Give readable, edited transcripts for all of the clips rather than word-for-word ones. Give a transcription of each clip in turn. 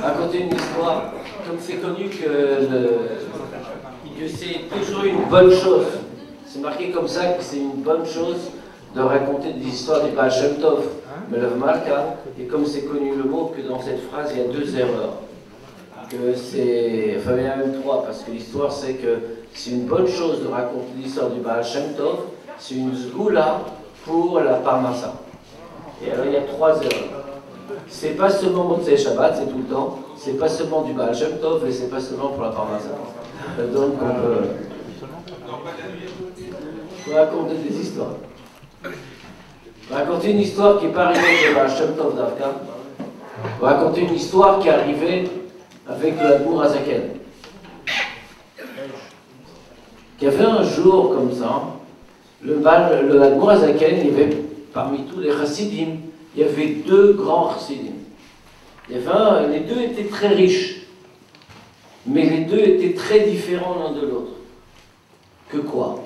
raconter une histoire, comme c'est connu que c'est toujours une bonne chose. C'est marqué comme ça que c'est une bonne chose de raconter des histoires du Baal Shem Tov, Melav Malka, et comme c'est connu le mot que dans cette phrase il y a deux erreurs. Que c'est, enfin il y en a même trois, parce que l'histoire c'est que c'est une bonne chose de raconter l'histoire du Baal Shem Tov, c'est une zgoula pour la Parnassa. Et alors il y a trois erreurs. C'est pas seulement Motzei Shabbat, c'est tout le temps, c'est pas seulement du Baal Shem Tov, et c'est pas seulement pour la Parnassa. Donc on peut raconter des histoires. Raconter une histoire qui n'est pas arrivée avec le Baal Shem Tov d'Avka. Raconter une histoire qui est arrivée avec le Admour Azaken. Il y avait un jour comme ça, le Admour Azaken, il y avait parmi tous les chassidim, il y avait deux grands chassidim. Les deux étaient très riches, mais les deux étaient très différents l'un de l'autre. Que quoi?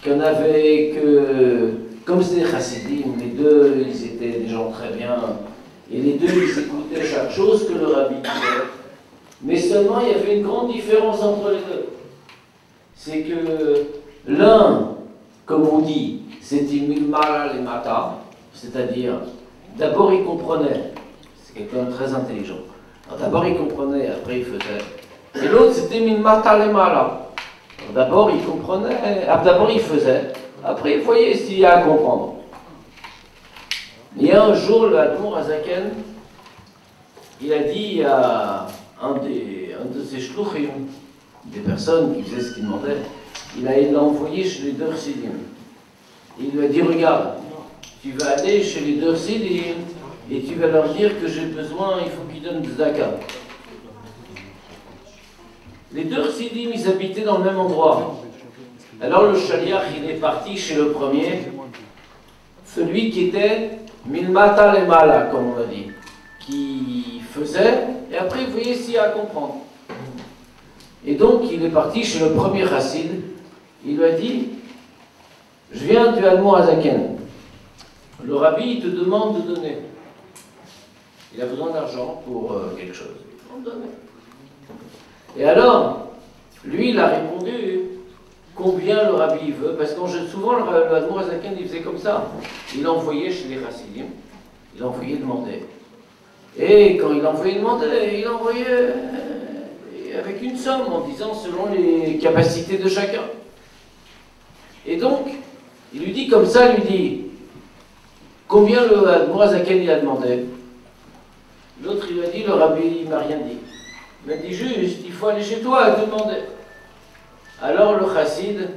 Qu'on avait que, comme c'était des chassidim, les deux, ils étaient des gens très bien, et les deux, ils écoutaient chaque chose que le rabbi disait. Mais seulement, il y avait une grande différence entre les deux. C'est que l'un, comme on dit, c'était milmala les mata, c'est-à-dire, d'abord il comprenait, c'est quelqu'un de très intelligent. D'abord il comprenait, après il faisait. Et l'autre, c'était milmata les mala. D'abord il comprenait, d'abord il faisait, après il voyait s'il y a à comprendre. Il y a un jour, le Admour Azaken, il a dit à un de ses shluchim, des personnes qui faisaient ce qu'il demandait, il l'a envoyé chez les deux chassidim. Il lui a dit, regarde, tu vas aller chez les deux chassidim et tu vas leur dire que j'ai besoin, il faut qu'ils donnent des zakat. Les deux chassidim, ils habitaient dans le même endroit. Alors le shaliach, il est parti chez le premier, celui qui était milmata le mala, comme on a dit, qui faisait, et après vous voyez s'il y a à comprendre. Et donc il est parti chez le premier chassid, il lui a dit, je viens du Admour Azaken, le rabbi il te demande de donner. Il a besoin d'argent pour quelque chose. On donne. Et alors, lui il a répondu, combien le rabbi veut, parce que souvent le Admour Azaken il faisait comme ça, il envoyait chez les chassidim, il envoyait demander. Et quand il envoyait demander, il envoyait avec une somme en disant selon les capacités de chacun. Et donc, il lui dit comme ça, il lui dit combien le Admour Azaken il a demandé. L'autre il lui a dit, le rabbi il m'a rien dit. Il m'a dit juste, il faut aller chez toi et te demander. Alors le chassid,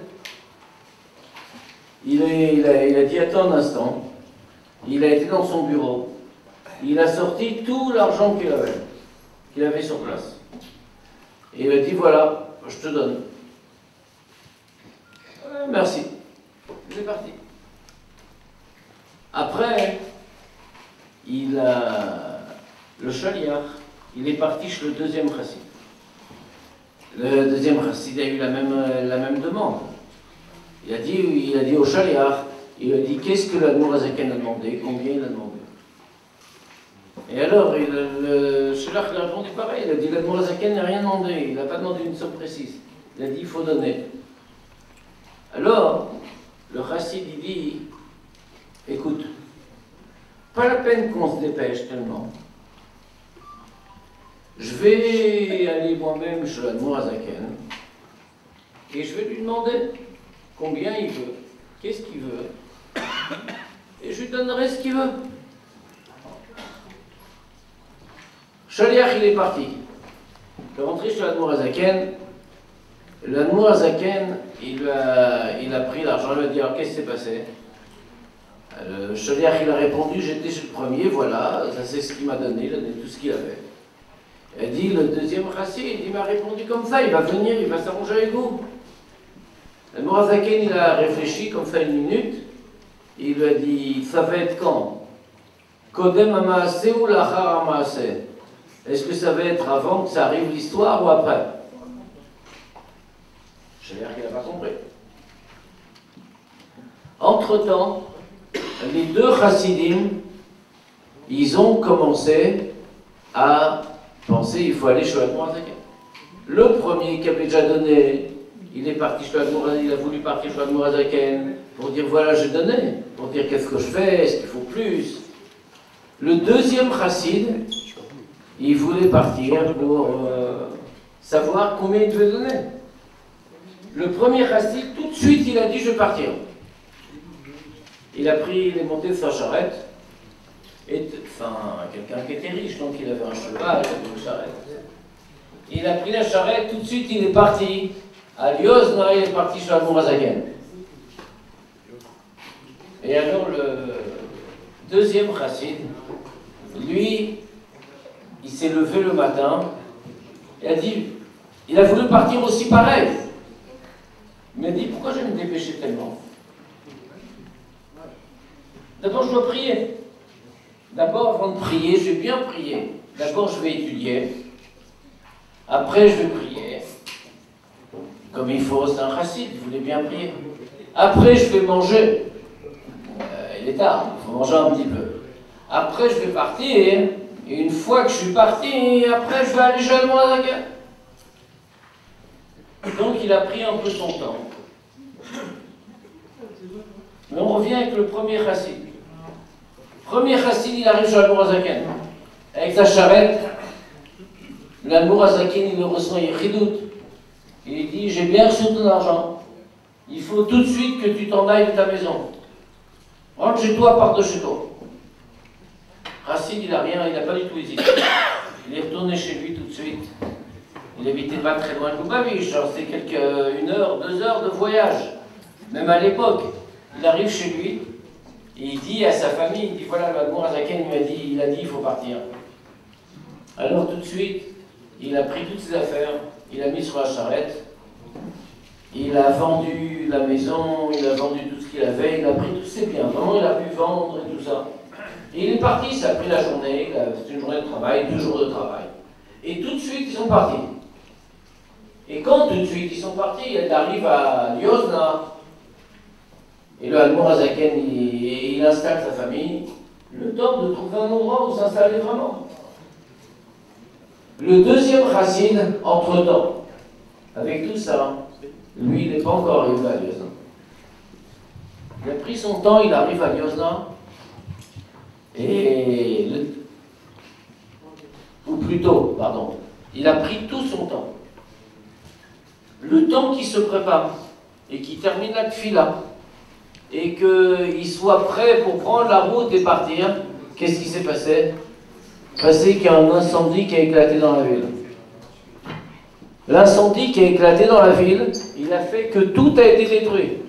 il a dit attends un instant, il a été dans son bureau, il a sorti tout l'argent qu'il avait sur place. Et il a dit voilà, je te donne. Merci. Il est parti. Après, le shaliach, il est parti chez le deuxième chassid. Le deuxième chassid a eu la même demande. Il a dit au shaliach, il a dit qu'est-ce que l'Admour Azaken a demandé, combien il a demandé. Et alors, le shaliach a répondu pareil, il a dit l'Admour Azaken n'a rien demandé, il n'a pas demandé une somme précise. Il a dit il faut donner. Alors, le chassid il dit écoute, pas la peine qu'on se dépêche tellement. Je vais aller moi-même chez l'Admour Azaken et je vais lui demander combien il veut, qu'est-ce qu'il veut, et je lui donnerai ce qu'il veut. Shaliach, il est parti. Il est rentré chez l'Admour Azaken. L'Admour Azaken, il a pris l'argent, il lui a dit alors qu'est-ce qui s'est passé? Le Shaliach, il a répondu j'étais chez le premier, voilà, ça c'est ce qu'il m'a donné, il a donné tout ce qu'il avait. Il a dit, le deuxième chassid, il m'a répondu comme ça, il va venir, il va s'arranger avec vous. L'Admour Azaken, il a réfléchi comme ça une minute, et il lui a dit, ça va être quand? Kodem amaaseh ou lachar amaaseh? Est-ce que ça va être avant que ça arrive l'histoire ou après? Je veux dire qu'il n'a pas compris. Entre-temps, les deux chassidim, ils ont commencé a pensé il faut aller chez l'Admour Azaken. Le premier qui avait déjà donné, il est parti chez l'Admour Azaken, il a voulu partir chez l'Admour Azaken pour dire voilà j'ai donné, pour dire qu'est-ce que je fais, est-ce qu'il faut plus. Le deuxième chassid, il voulait partir pour savoir combien il devait donner. Le premier chassid, tout de suite il a dit je vais partir. Il est monté de sa charrette. Quelqu'un qui était riche, donc il avait un cheval, il avait une charrette. Il a pris la charrette, tout de suite il est parti à Liozna, il est parti chez l'Admour Azaken. Et alors le deuxième chassid, lui, il s'est levé le matin et il a voulu partir aussi pareil. Il m'a dit pourquoi je vais me dépêcher tellement? D'abord je dois prier. D'abord, avant de prier, je vais bien prier. D'abord, je vais étudier. Après, je vais prier. Comme il faut, c'est un chassid, il voulait bien prier. Après, je vais manger. Il est tard, il faut manger un petit peu. Après, je vais partir. Et une fois que je suis parti, après, je vais aller chez l'Admour Azaken. Donc, il a pris un peu son temps. Mais on revient avec le premier chassid. Premier chassid, il arrive chez l'Admour Azaken. Avec sa charrette, l'Admour Azaken, il le reçoit, il ridoute. Il dit, j'ai bien reçu ton argent. Il faut tout de suite que tu t'en ailles de ta maison. Rentre chez toi, pars de chez toi. Chassid, il n'a rien, il n'a pas du tout hésité. Il est retourné chez lui tout de suite. Il habitait pas très loin de Lubavitch, c'est 1 heure, 2 heures de voyage. Même à l'époque, il arrive chez lui. Et il dit à sa famille, il dit voilà, l'Admour Azaken il a dit il faut partir. Alors tout de suite, il a pris toutes ses affaires, il a mis sur la charrette, il a vendu la maison, il a vendu tout ce qu'il avait, il a pris tous ses biens, vraiment il a pu vendre et tout ça. Et il est parti, ça a pris la journée, c'était une journée de travail, 2 jours de travail. Et tout de suite ils sont partis. Et quand tout de suite ils sont partis, il arrive à Liozna. Et le Admour Azaken, il installe sa famille, le temps de trouver un endroit où s'installer vraiment. Le deuxième chassid, entre-temps, avec tout ça, lui, il n'est pas encore arrivé à Liozna. Il a pris son temps, il arrive à Liozna, ou plutôt, pardon, il a pris tout son temps. Le temps qu'il se prépare et qu'il termine la tfila, et qu'il soit prêt pour prendre la route et partir, qu'est-ce qui s'est passé? Qu'il y a un incendie qui a éclaté dans la ville. L'incendie qui a éclaté dans la ville, il a fait que tout a été détruit.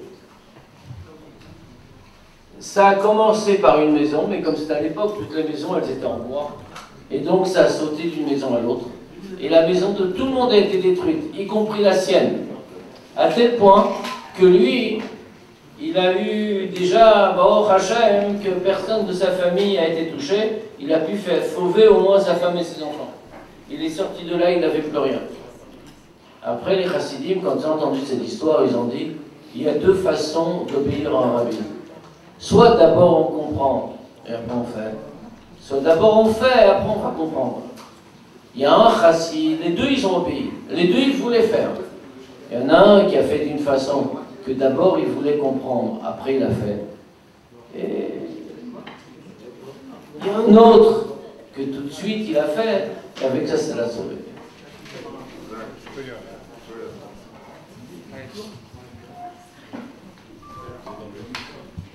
Ça a commencé par une maison, mais comme c'était à l'époque, toutes les maisons, elles étaient en bois. Et donc ça a sauté d'une maison à l'autre. Et la maison de tout le monde a été détruite, y compris la sienne. À tel point que lui, il a eu déjà, Baruch Hashem, que personne de sa famille a été touché. Il a pu faire sauver au moins sa femme et ses enfants. Il est sorti de là, il n'avait plus rien. Après, les chassidim, quand ils ont entendu cette histoire, ils ont dit, il y a 2 façons d'obéir à un rabbi. Soit d'abord on comprend, et après on fait. Soit d'abord on fait, et après on va comprendre. Il y a un chassid, les 2 ils ont obéi. Les 2 ils voulaient faire. Il y en a un qui a fait d'une façon que d'abord il voulait comprendre, après il a fait. Et il y a un autre que tout de suite il a fait, et avec ça, ça l'a sauvé.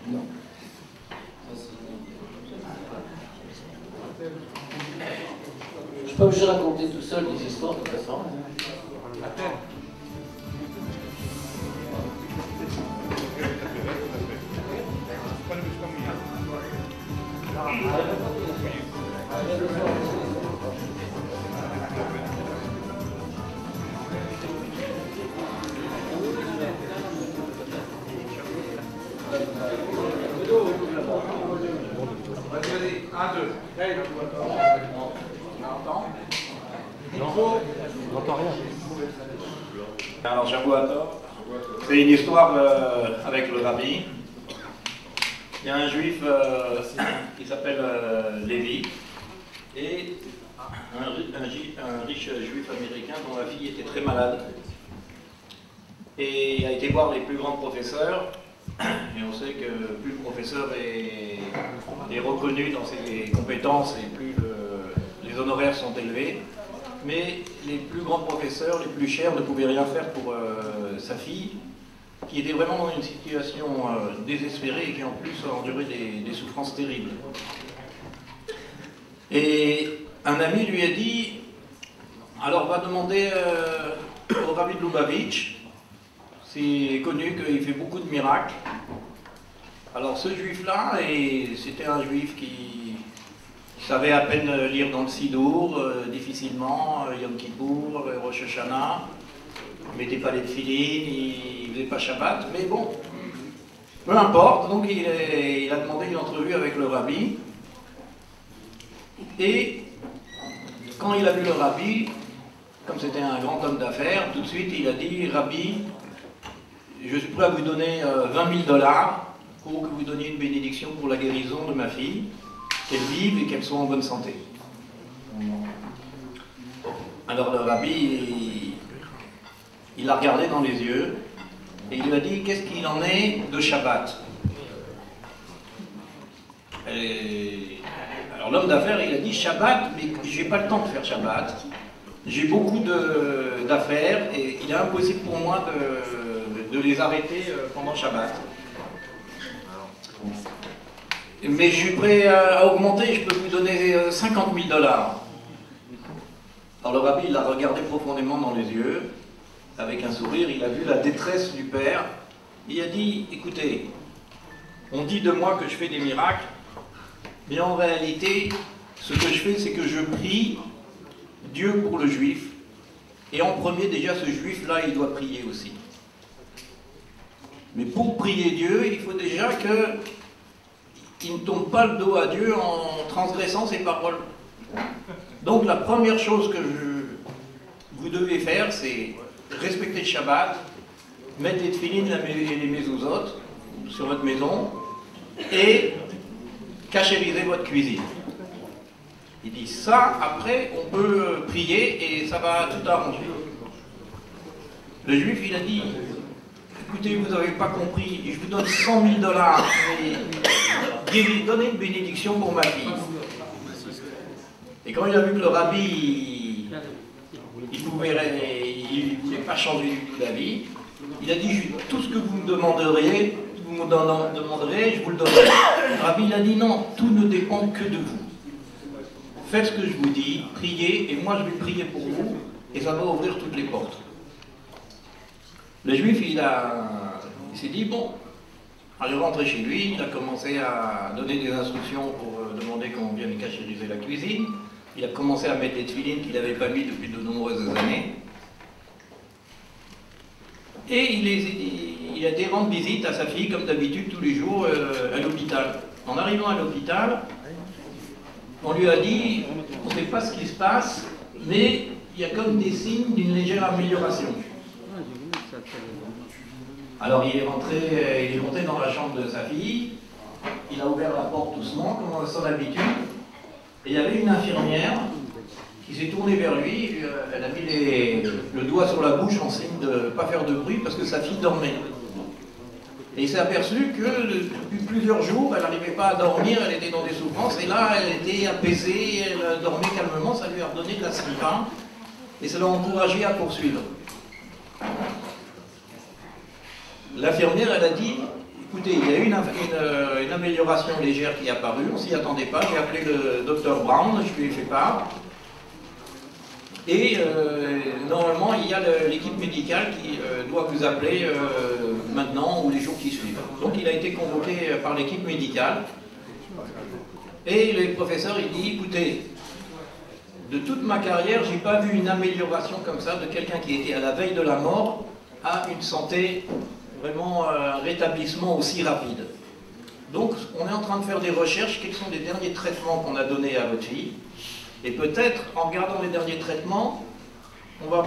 Non. Je ne suis pas obligé de raconter tout seul des histoires de toute façon. Alors, c'est une histoire avec le rabbi. Il y a un juif qui s'appelle Lévi, et un riche juif américain dont la fille était très malade. Et il a été voir les plus grands professeurs. Et on sait que plus le professeur est reconnu dans ses compétences et plus les honoraires sont élevés. Mais les plus grands professeurs, les plus chers, ne pouvaient rien faire pour sa fille, qui était vraiment dans une situation désespérée et qui en plus endurait des souffrances terribles. Et un ami lui a dit, alors va demander au Rabbi de Lubavitch. C'est connu qu'il fait beaucoup de miracles. Alors ce juif-là, c'était un juif qui savait à peine lire dans le Sidour, difficilement, Yom Kippour, Rosh Hashanah. Il ne mettait pas les tefilines, il ne faisait pas Shabbat, mais bon, peu importe. Donc il a demandé une entrevue avec le rabbi. Et quand il a vu le rabbi, comme c'était un grand homme d'affaires, tout de suite il a dit, Rabbi, je suis prêt à vous donner 20 000 $ pour que vous donniez une bénédiction pour la guérison de ma fille, qu'elle vive et qu'elle soit en bonne santé. Alors le rabbi, il l'a regardé dans les yeux et il lui a dit, qu'est-ce qu'il en est de Shabbat? Alors l'homme d'affaires, il a dit, Shabbat, mais j'ai pas le temps de faire Shabbat. J'ai beaucoup d'affaires et il est impossible pour moi de les arrêter pendant Shabbat. Mais je suis prêt à augmenter, je peux vous donner 50 000 $. Alors le rabbi, il l'a regardé profondément dans les yeux, avec un sourire, il a vu la détresse du père. Il a dit, écoutez, on dit de moi que je fais des miracles, mais en réalité, ce que je fais, c'est que je prie Dieu pour le juif, et en premier, déjà, ce juif-là, il doit prier aussi. Mais pour prier Dieu, il faut déjà qu'il ne tourne pas le dos à Dieu en transgressant ses paroles. Donc la première chose que vous devez faire, c'est respecter le Shabbat, mettre les tefilines et les mezuzot sur votre maison, et cachériser votre cuisine. Il dit ça, après, on peut prier et ça va tout arranger. Le juif, il a dit, écoutez, vous n'avez pas compris, je vous donne 100 000 $, mais donnez une bénédiction pour ma fille. Et quand il a vu que le rabbi, il ne voulait pas changer du tout d'avis, il a dit, tout ce que vous me demanderez, je vous le donnerai. Le rabbi, il a dit, non, tout ne dépend que de vous. Faites ce que je vous dis, priez, et moi je vais prier pour vous, et ça va ouvrir toutes les portes. Le juif, il s'est dit, bon, il est rentré chez lui, il a commencé à donner des instructions pour demander qu'on vienne cachériser la cuisine. Il a commencé à mettre les tefilines qu'il n'avait pas mis depuis de nombreuses années. Et il a été rendre visite à sa fille, comme d'habitude, tous les jours, à l'hôpital. En arrivant à l'hôpital, on lui a dit, on ne sait pas ce qui se passe, mais il y a comme des signes d'une légère amélioration. Alors il est monté dans la chambre de sa fille, il a ouvert la porte doucement, comme à son habitude, et il y avait une infirmière qui s'est tournée vers lui, elle a mis le doigt sur la bouche en signe de ne pas faire de bruit parce que sa fille dormait. Et il s'est aperçu que depuis plusieurs jours, elle n'arrivait pas à dormir, elle était dans des souffrances, et là elle était apaisée, elle dormait calmement, ça lui a redonné de la saliva, et ça l'a encouragé à poursuivre. L'infirmière, elle a dit, écoutez, il y a eu une amélioration légère qui est apparue, on ne s'y attendait pas, j'ai appelé le docteur Brown, je lui ai fait part. Et normalement, il y a l'équipe médicale qui doit vous appeler maintenant ou les jours qui suivent. Donc il a été convoqué par l'équipe médicale. Et le professeur, il dit, écoutez, de toute ma carrière, je n'ai pas vu une amélioration comme ça de quelqu'un qui était à la veille de la mort à une santé, vraiment un rétablissement aussi rapide. Donc on est en train de faire des recherches, quels sont les derniers traitements qu'on a donnés à votre fille. Et peut-être, en regardant les derniers traitements, on va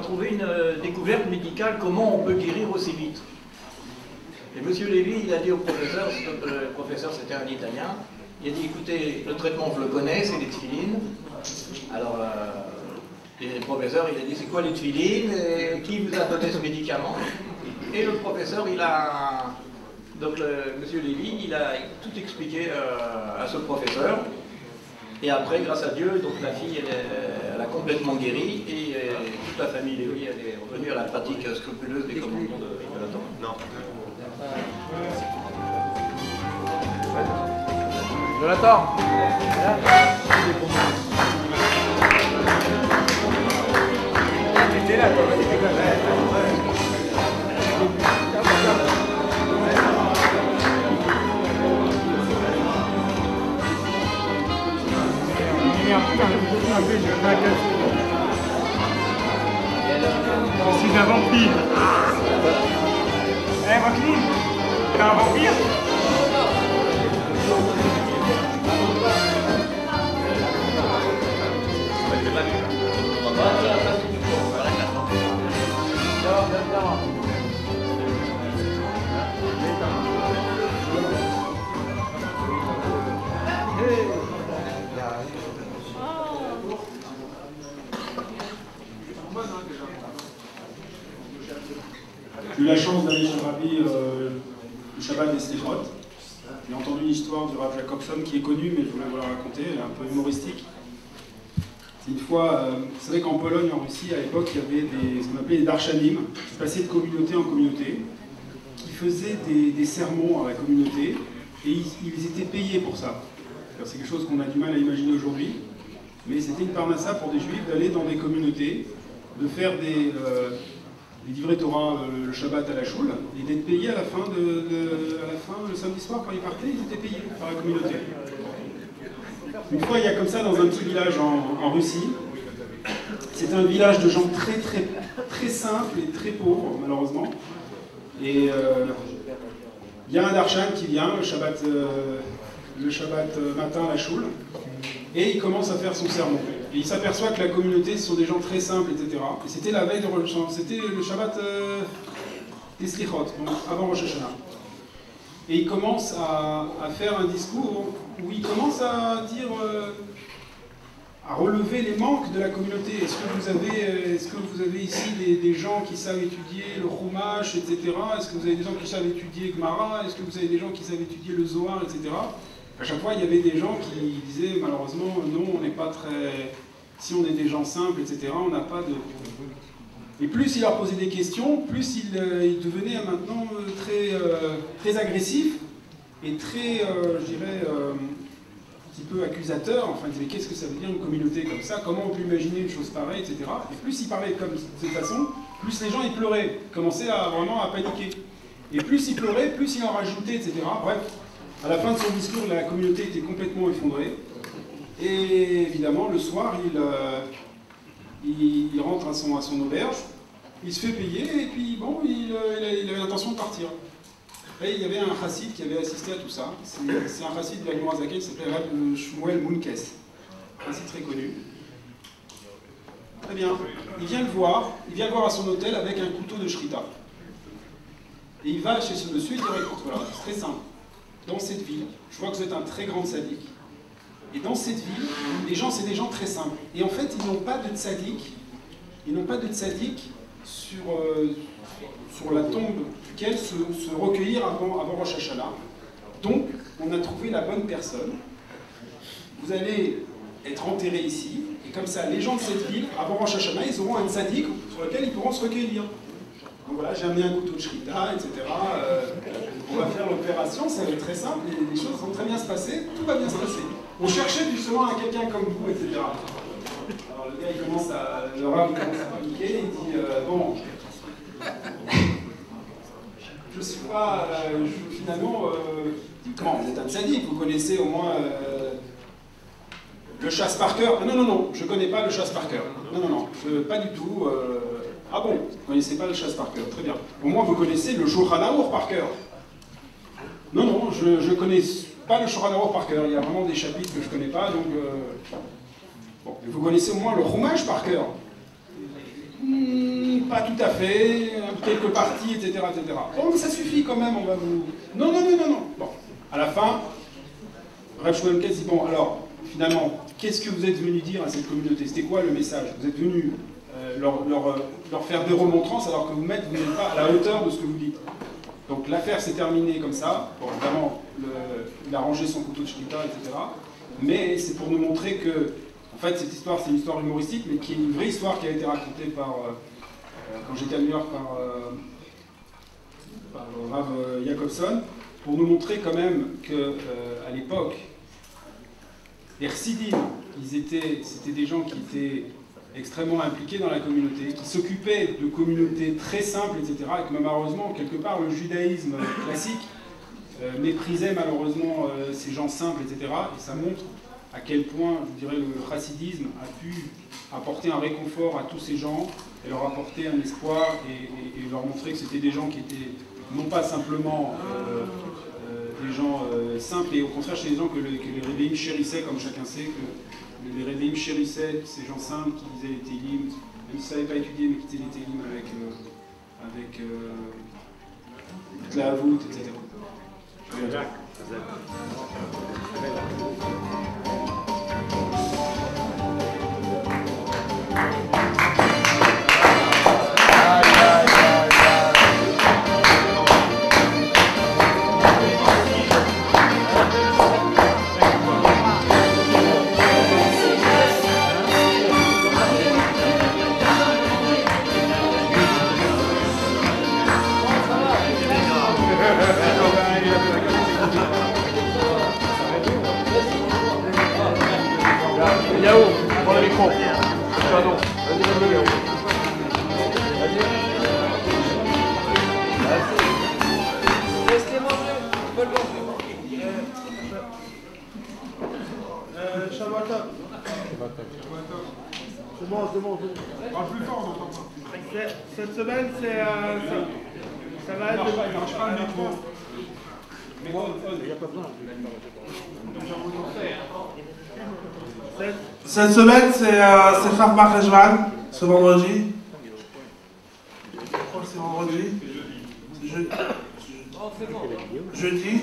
trouver une découverte médicale, comment on peut guérir aussi vite. Et M. Lévy, il a dit au professeur, le professeur c'était un Italien, Il a dit, écoutez, le traitement, je le connais, c'est les tefilines. Alors, le professeur, il a dit, c'est quoi les tefilines? Et qui vous a donné ce médicament? Et le professeur, donc monsieur Lévy, il a tout expliqué à ce professeur. Et après, grâce à Dieu, donc la fille, elle a complètement guéri. Et toute la famille Lévy, elle est revenue à la pratique scrupuleuse des commandements de la Torah. Non. Jonathan. T'étais là, toi, t'étais là. Je suis un vampire. Eh, Maclean, t'es un vampire? J'ai eu la chance d'aller chez le Rabbi le Shabbat des Slichot. J'ai entendu une histoire du Rav Jacobson qui est connue, mais je voulais vous la raconter, elle est un peu humoristique. C'est une fois, vous savez qu'en Pologne, en Russie, à l'époque, il y avait ce qu'on appelait des darshanim, qui passaient de communauté en communauté, qui faisaient des sermons à la communauté, et ils étaient payés pour ça. C'est quelque chose qu'on a du mal à imaginer aujourd'hui, mais c'était une parnassa pour des juifs d'aller dans des communautés, de faire des livrets Torah le Shabbat à la choule, et d'être payés à la fin, le samedi soir, quand ils partaient, ils étaient payés par la communauté. Une fois, il y a comme ça dans un petit village en Russie. C'est un village de gens très simples et très pauvres, malheureusement. Et il y a un darshan qui vient le Shabbat matin à la choule, et il commence à faire son sermon. Et il s'aperçoit que la communauté, ce sont des gens très simples, etc. Et c'était la veille de Rosh Hashanah, c'était le Shabbat des Slichot, donc avant Rosh Hashanah. Et il commence à faire un discours où il commence à dire, à relever les manques de la communauté. Est-ce que vous avez ici des gens qui savent étudier le Chumash, etc. Est-ce que vous avez des gens qui savent étudier Gemara? Est-ce que vous avez des gens qui savent étudier le Zohar, etc. À chaque fois, il y avait des gens qui disaient, malheureusement, non, on n'est pas très... Si on est des gens simples, etc., on n'a pas de... Et plus il leur posait des questions, plus il devenait maintenant très agressif et très, je dirais, un petit peu accusateur. Enfin, il disait, mais qu'est-ce que ça veut dire une communauté comme ça? Comment on peut imaginer une chose pareille, etc. Et plus il parlait comme de cette façon, plus les gens ils pleuraient, commençaient vraiment à paniquer. Et plus il pleurait, plus il en rajoutait, etc. Bref, à la fin de son discours, la communauté était complètement effondrée. Et évidemment, le soir, il rentre à son auberge, il se fait payer, et puis bon, il avait l'intention de partir. Et il y avait un chassid qui avait assisté à tout ça. C'est un chassid de la Gemara Zaken qui s'appelait Rav Shmuel Munkes, un chassid très connu. Très bien, il vient le voir à son hôtel avec un couteau de shrita. Et il va chez ce monsieur et il dit, écoute, voilà, c'est très simple. Dans cette ville, je vois que vous êtes un très grand tzaddik. Et dans cette ville, les gens, c'est des gens très simples. Et en fait, ils n'ont pas de tzaddik. Ils n'ont pas de tzaddik sur la tombe duquel se recueillir avant Rosh Hashanah. Donc, on a trouvé la bonne personne. Vous allez être enterré ici. Et comme ça, les gens de cette ville, avant Rosh Hashanah, ils auront un tzaddik sur lequel ils pourront se recueillir. Donc voilà, j'ai amené un couteau de shrita, etc. On va faire l'opération, ça va être très simple, et les choses vont très bien se passer, tout va bien se passer. On cherchait justement un quelqu'un comme vous, etc. Alors le gars, le Rav commence à paniquer, il dit bon, je suis pas, finalement, comment, vous êtes un tzaddik, vous connaissez au moins le chasse par cœur. Non, je connais pas le chasse par cœur. Non, pas du tout. Ah bon, vous ne connaissez pas le chasse par cœur, très bien. Au moins vous connaissez le Shulchan Aruch par cœur. Non, je ne connais pas le Shulchan Aruch par cœur, il y a vraiment des chapitres que je ne connais pas, donc... Bon, vous connaissez au moins le Chumash par cœur. Pas tout à fait, quelques parties, etc. Bon, mais ça suffit quand même, on va vous... Non. Bon, à la fin, Rav Shmuel Katz dit, bon, alors, finalement, qu'est-ce que vous êtes venu dire à cette communauté? C'était quoi le message? Vous êtes venu leur faire des remontrances alors que vous n'êtes pas à la hauteur de ce que vous dites. Donc l'affaire s'est terminée comme ça. Bon, évidemment, il a rangé son couteau de shkita, etc. Mais c'est pour nous montrer que, en fait, cette histoire, c'est une histoire humoristique, mais qui est une vraie histoire qui a été racontée par, quand j'étais à New York, par Rav Jacobson, pour nous montrer quand même qu'à l'époque, les chassidim, c'était des gens qui étaient extrêmement impliqués dans la communauté, qui s'occupaient de communautés très simples, etc. Et que malheureusement, quelque part, le judaïsme classique méprisait malheureusement ces gens simples, etc. Et ça montre à quel point, je dirais, le chassidisme a pu apporter un réconfort à tous ces gens et leur apporter un espoir et leur montrer que c'était des gens qui étaient non pas simplement des gens simples, et au contraire, chez les gens que les Rebbeim chérissaient, comme chacun sait, que les Rebbeim chérissaient ces gens simples qui disaient les Télim, même s'ils ne savaient pas étudier, mais qui disaient les Télim avec la voûte, etc. Yahoo, prends le micro. Pardon. Vas-y, Yahoo. Laisse-les manger, on peut le manger. Shabbat. C'est bon. Parle plus fort, on n'entend pas. Cette semaine, ça va être... Il marche pas le micro. Cette semaine, c'est Rav Marcheshvan, ce vendredi. Je crois que c'est vendredi. Jeudi.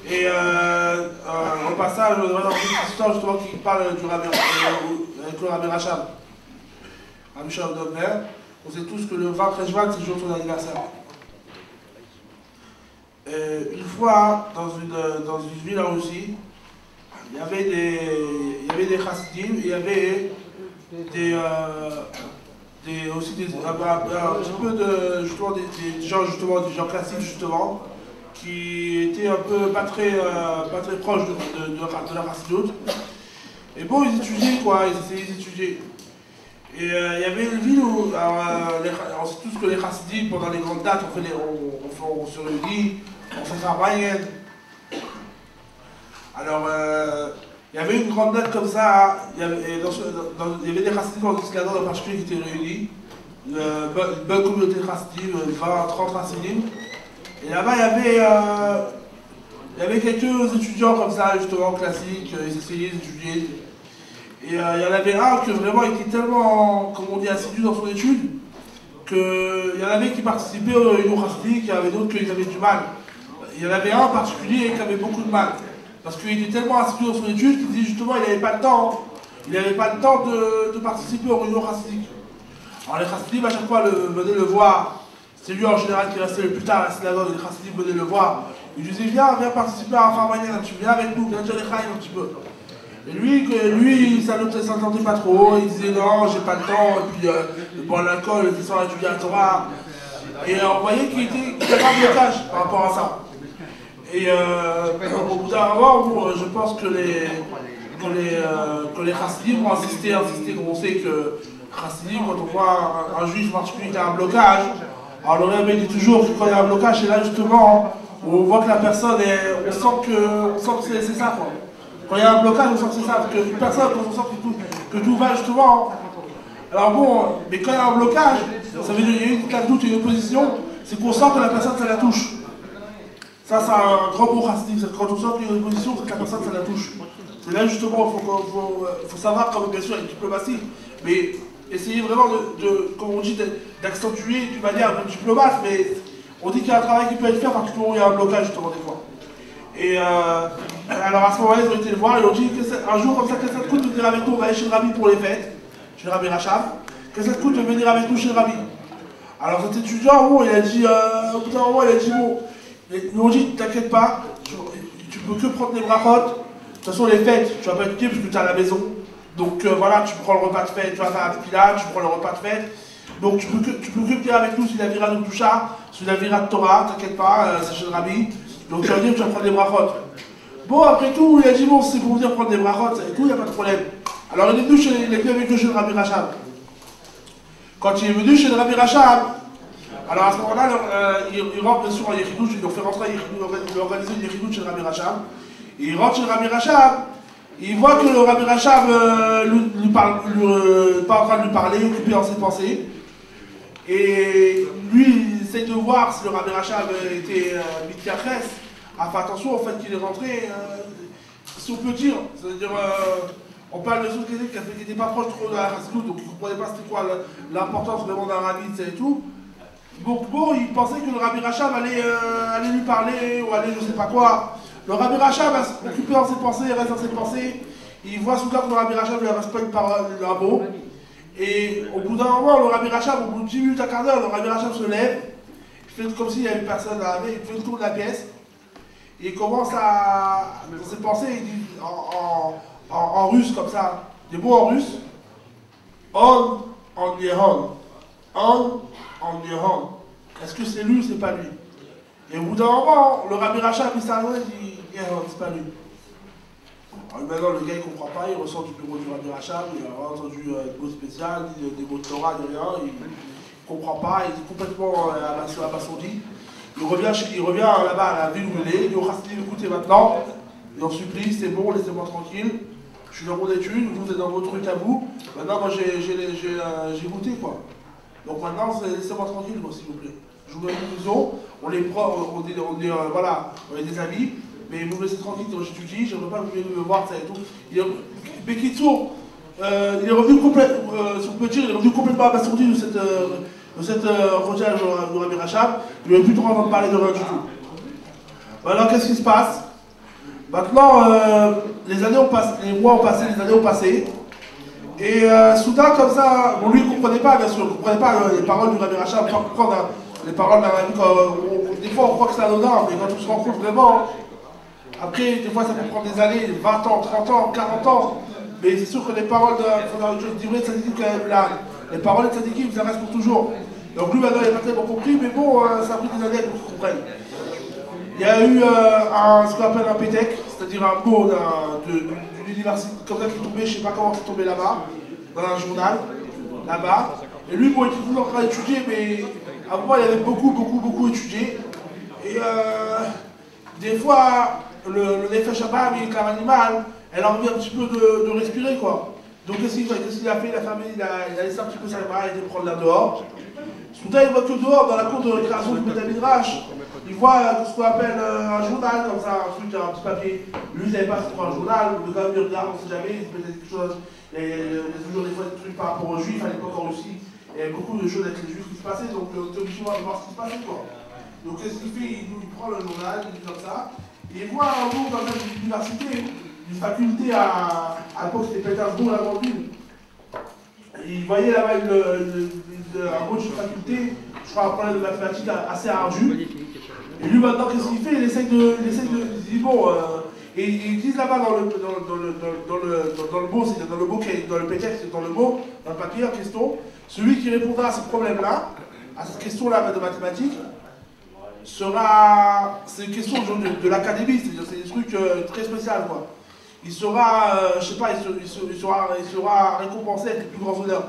Et au passage, je voudrais dans une petite histoire justement qui parle du Rabbi Rachab. Rabbi Rachab d'Omer. On sait tous que le 20 Rejvan, c'est le jour de son anniversaire. Une fois, dans une ville en Russie, il y avait des chassidim, il y avait aussi un petit peu des gens classiques justement, qui étaient un peu pas très proches de la chassidoute. Et bon, ils étudiaient quoi, ils essayaient d'étudier. Et il y avait une ville où, on sait tous que les chassidim, pendant les grandes dates, on se réunit, on fait un moyen. Alors, il y avait une grande date comme ça, il y avait des chassidim dans l'escadron en particulier qui étaient réunis, une bonne communauté de chassidim, 20-30 chassidim. Et là-bas, il y avait quelques étudiants comme ça, justement, classiques, ils essayaient d'étudier. Et il y en avait un qui vraiment était tellement, comme on dit, assidu dans son étude, qu'il y en avait qui participaient aux réunions chassidiques, il y avait d'autres qui avaient du mal. Il y en avait un en particulier qui avait beaucoup de mal. Parce qu'il était tellement assidu dans son étude qu'il disait justement qu'il n'avait pas le temps. Il n'avait pas le temps de participer aux réunions chassidiques. Alors les chassidim à chaque fois venaient le voir. C'est lui en général qui restait le plus tard à la synagogue, les chassidim venaient le voir. Il lui disait viens participer à Farmanian, tu viens avec nous, viens dire les chaïm un petit peu. Et lui ça ne s'entendait pas trop, il disait non, j'ai pas le temps, et puis bon, l'alcool, les histoires étudier à la Torah. Et on voyait qu'il avait un blocage par rapport à ça. Et au bout d'un moment, je pense que les chassidim vont insister, on sait que chassidim, quand on voit un juif particulier qui a un blocage, alors le Rebbe dit toujours que quand il y a un blocage, c'est là justement où on voit que la personne on sent que c'est ça quoi. Quand il y a un blocage, on sent que c'est ça, parce que une personne, quand on sent que tout va justement. Alors bon, mais quand il y a un blocage, ça veut dire qu'il y a une doute et une opposition, c'est qu'on sent que la personne, ça la touche. Ça, c'est un grand mot chassidim, c'est quand on sent qu'il y a une opposition, c'est que la personne, ça la touche. C'est là justement, il faut savoir, comme bien sûr, avec diplomatie, mais essayer vraiment comme on dit, d'accentuer d'une manière de diplomate, mais on dit qu'il y a un travail qui peut être fait à partir du moment où il y a un blocage justement des fois. Et Alors à ce moment-là, ils ont été le voir, ils ont dit un jour comme ça, qu'est-ce que ça te coûte de venir avec nous, on va aller chez le rabbi pour les fêtes, chez le rabbi Rachab. Qu'est-ce que ça te coûte de venir avec nous chez le rabbi? Alors cet étudiant, bon, il a dit, au bout d'un moment, il a dit, bon, ils lui ont dit, t'inquiète pas, tu peux que prendre des brachot. De toute façon, les fêtes, tu vas pas étudier parce que tu es à la maison. Donc voilà, tu prends le repas de fête, tu vas faire un tefila, tu prends le repas de fête. Donc tu peux que venir avec nous si la vira de Toucha, si la vira de Torah, t'inquiète pas, c'est chez le rabbi. Donc tu vas dire que tu vas prendre des brachot. Bon, après tout, il a dit, bon, c'est pour venir prendre des brachot et tout, il n'y a pas de problème. Alors il est venu avec le chez le rabbi Rachab. Quand il est venu chez le rabbi Rachab, alors à ce moment-là, il rentre bien sûr en Yechidouche, ils l'ont fait rentrer à Yechidouche, il a organisé une Yechidouche chez le rabbi Rachab. Et il rentre chez le rabbi Rachab, il voit que le rabbi Rachab lui parle, pas en train de lui parler, occupé dans ses pensées. Et lui, il essaie de voir si le rabbi Rachab était mityaches, a fait attention au fait qu'il est rentré, si on peut dire, c'est-à-dire, on parle de choses qui n'étaient pas proches trop de la Chassidut, donc il ne comprenait pas c'était quoi l'importance vraiment d'un rabbi, et tout. Donc bon, il pensait que le rabbi Rachab allait lui parler, ou allait je sais pas quoi. Le rabbi Rachab va s'occuper dans ses pensées, il reste dans ses pensées, il voit soudain que le rabbi Rachab lui adresse pas une parole, un mot. Et au bout d'un moment, le rabbi Rachab, au bout de 10 minutes à quart d'heure, le rabbi Rachab se lève, il fait comme s'il n'y avait personne à laver, il fait le tour de la pièce, et il commence à, dans ses pensées, il dit en russe comme ça, des mots en russe, on Yehan, on Yehan. Est-ce que c'est lui ou c'est pas lui? Et au bout d'un moment, le rabbi Rachab, il s'arrête et dit, Yehan, c'est pas lui. Alors maintenant, le gars, il comprend pas, il ressort du bureau du rabbi Rachab, il a entendu des mots spéciaux, des mots de Torah, ni rien, il comprend pas, il est complètement abasourdi. Il revient là-bas à la ville où il est, il dit au Chassidim, écoutez maintenant, il en supplie, c'est bon, laissez-moi tranquille, je suis dans mon étude, vous êtes dans votre truc à vous, maintenant moi j'ai goûté quoi. Donc maintenant, laissez-moi tranquille quoi, s'il vous plaît. Je vous mets une maison, on est des amis, mais vous me laissez tranquille, j'étudie, je ne veux pas que vous veniez me voir, ça et tout. Bekitsour, il est revenu complètement abasourdi de cette recherche du rabbi Rachab, il n'avait plus trop entendre parler de rien du tout. Maintenant, qu'est-ce qui se passe? Maintenant, les années ont passé, les mois ont passé, les années ont passé, et soudain, comme ça, bon, lui, il ne comprenait pas, bien sûr, il ne comprenait pas les paroles du rabbi Rachab, sans comprendre les paroles d'un rabbi, des fois on croit que c'est anodin, mais quand on se rend compte vraiment, après, des fois ça peut prendre des années, 20 ans, 30 ans, 40 ans, mais c'est sûr que les paroles du vrai tzadikim, les paroles de tzadikim, ça reste pour toujours. Donc lui maintenant il n'a pas tellement compris, mais bon, ça a pris des années pour qu'il comprenne. Il y a eu ce qu'on appelle un pétek, c'est-à-dire un mot d'une université comme ça qui est tombé, je ne sais pas comment c'est tombé là-bas, dans un journal, là-bas. Et lui, bon, il était toujours en train d'étudier, mais à un moment il avait beaucoup étudié. Et des fois, le Nefesh Habam, il est comme un animal, elle a envie un petit peu de respirer, quoi. Donc qu'est-ce qu'il a fait? Il a laissé un petit peu sa bras, il a été prendre là dehors. Soudain, il voit que dehors, dans la cour de récréation du Beth Midrash, il voit ce qu'on appelle un journal, comme ça, un truc, un petit papier. Lui, il ne savait pas c'était un journal, le gars, il regarde, on ne sait jamais, il se mettait quelque chose. Il y a toujours des fois des trucs par rapport aux Juifs, à l'époque en Russie. Il y avait beaucoup de choses avec les Juifs qui se passaient, donc on était obligé de voir ce qui se passait, quoi. Donc qu'est-ce qu'il fait? Il prend le journal, il dit comme ça, et il voit un mot dans une université, une faculté à l'époque c'était Pétersbourg, la grande ville. Il voyait là-bas un mot d'une faculté, je crois un problème de mathématiques assez ardu. Et lui maintenant qu'est-ce qu'il fait? Il dit bon, et ils disent là-bas dans le mot, c'est dans le mot qui est dans le pétexte, c'est dans le mot, dans le papier en question, celui qui répondra à ce problème-là, à cette question-là de mathématiques, c'est une question de l'académie, c'est-à-dire c'est des trucs très spéciaux quoi. Il sera, je sais pas, il sera récompensé avec les plus grands honneurs.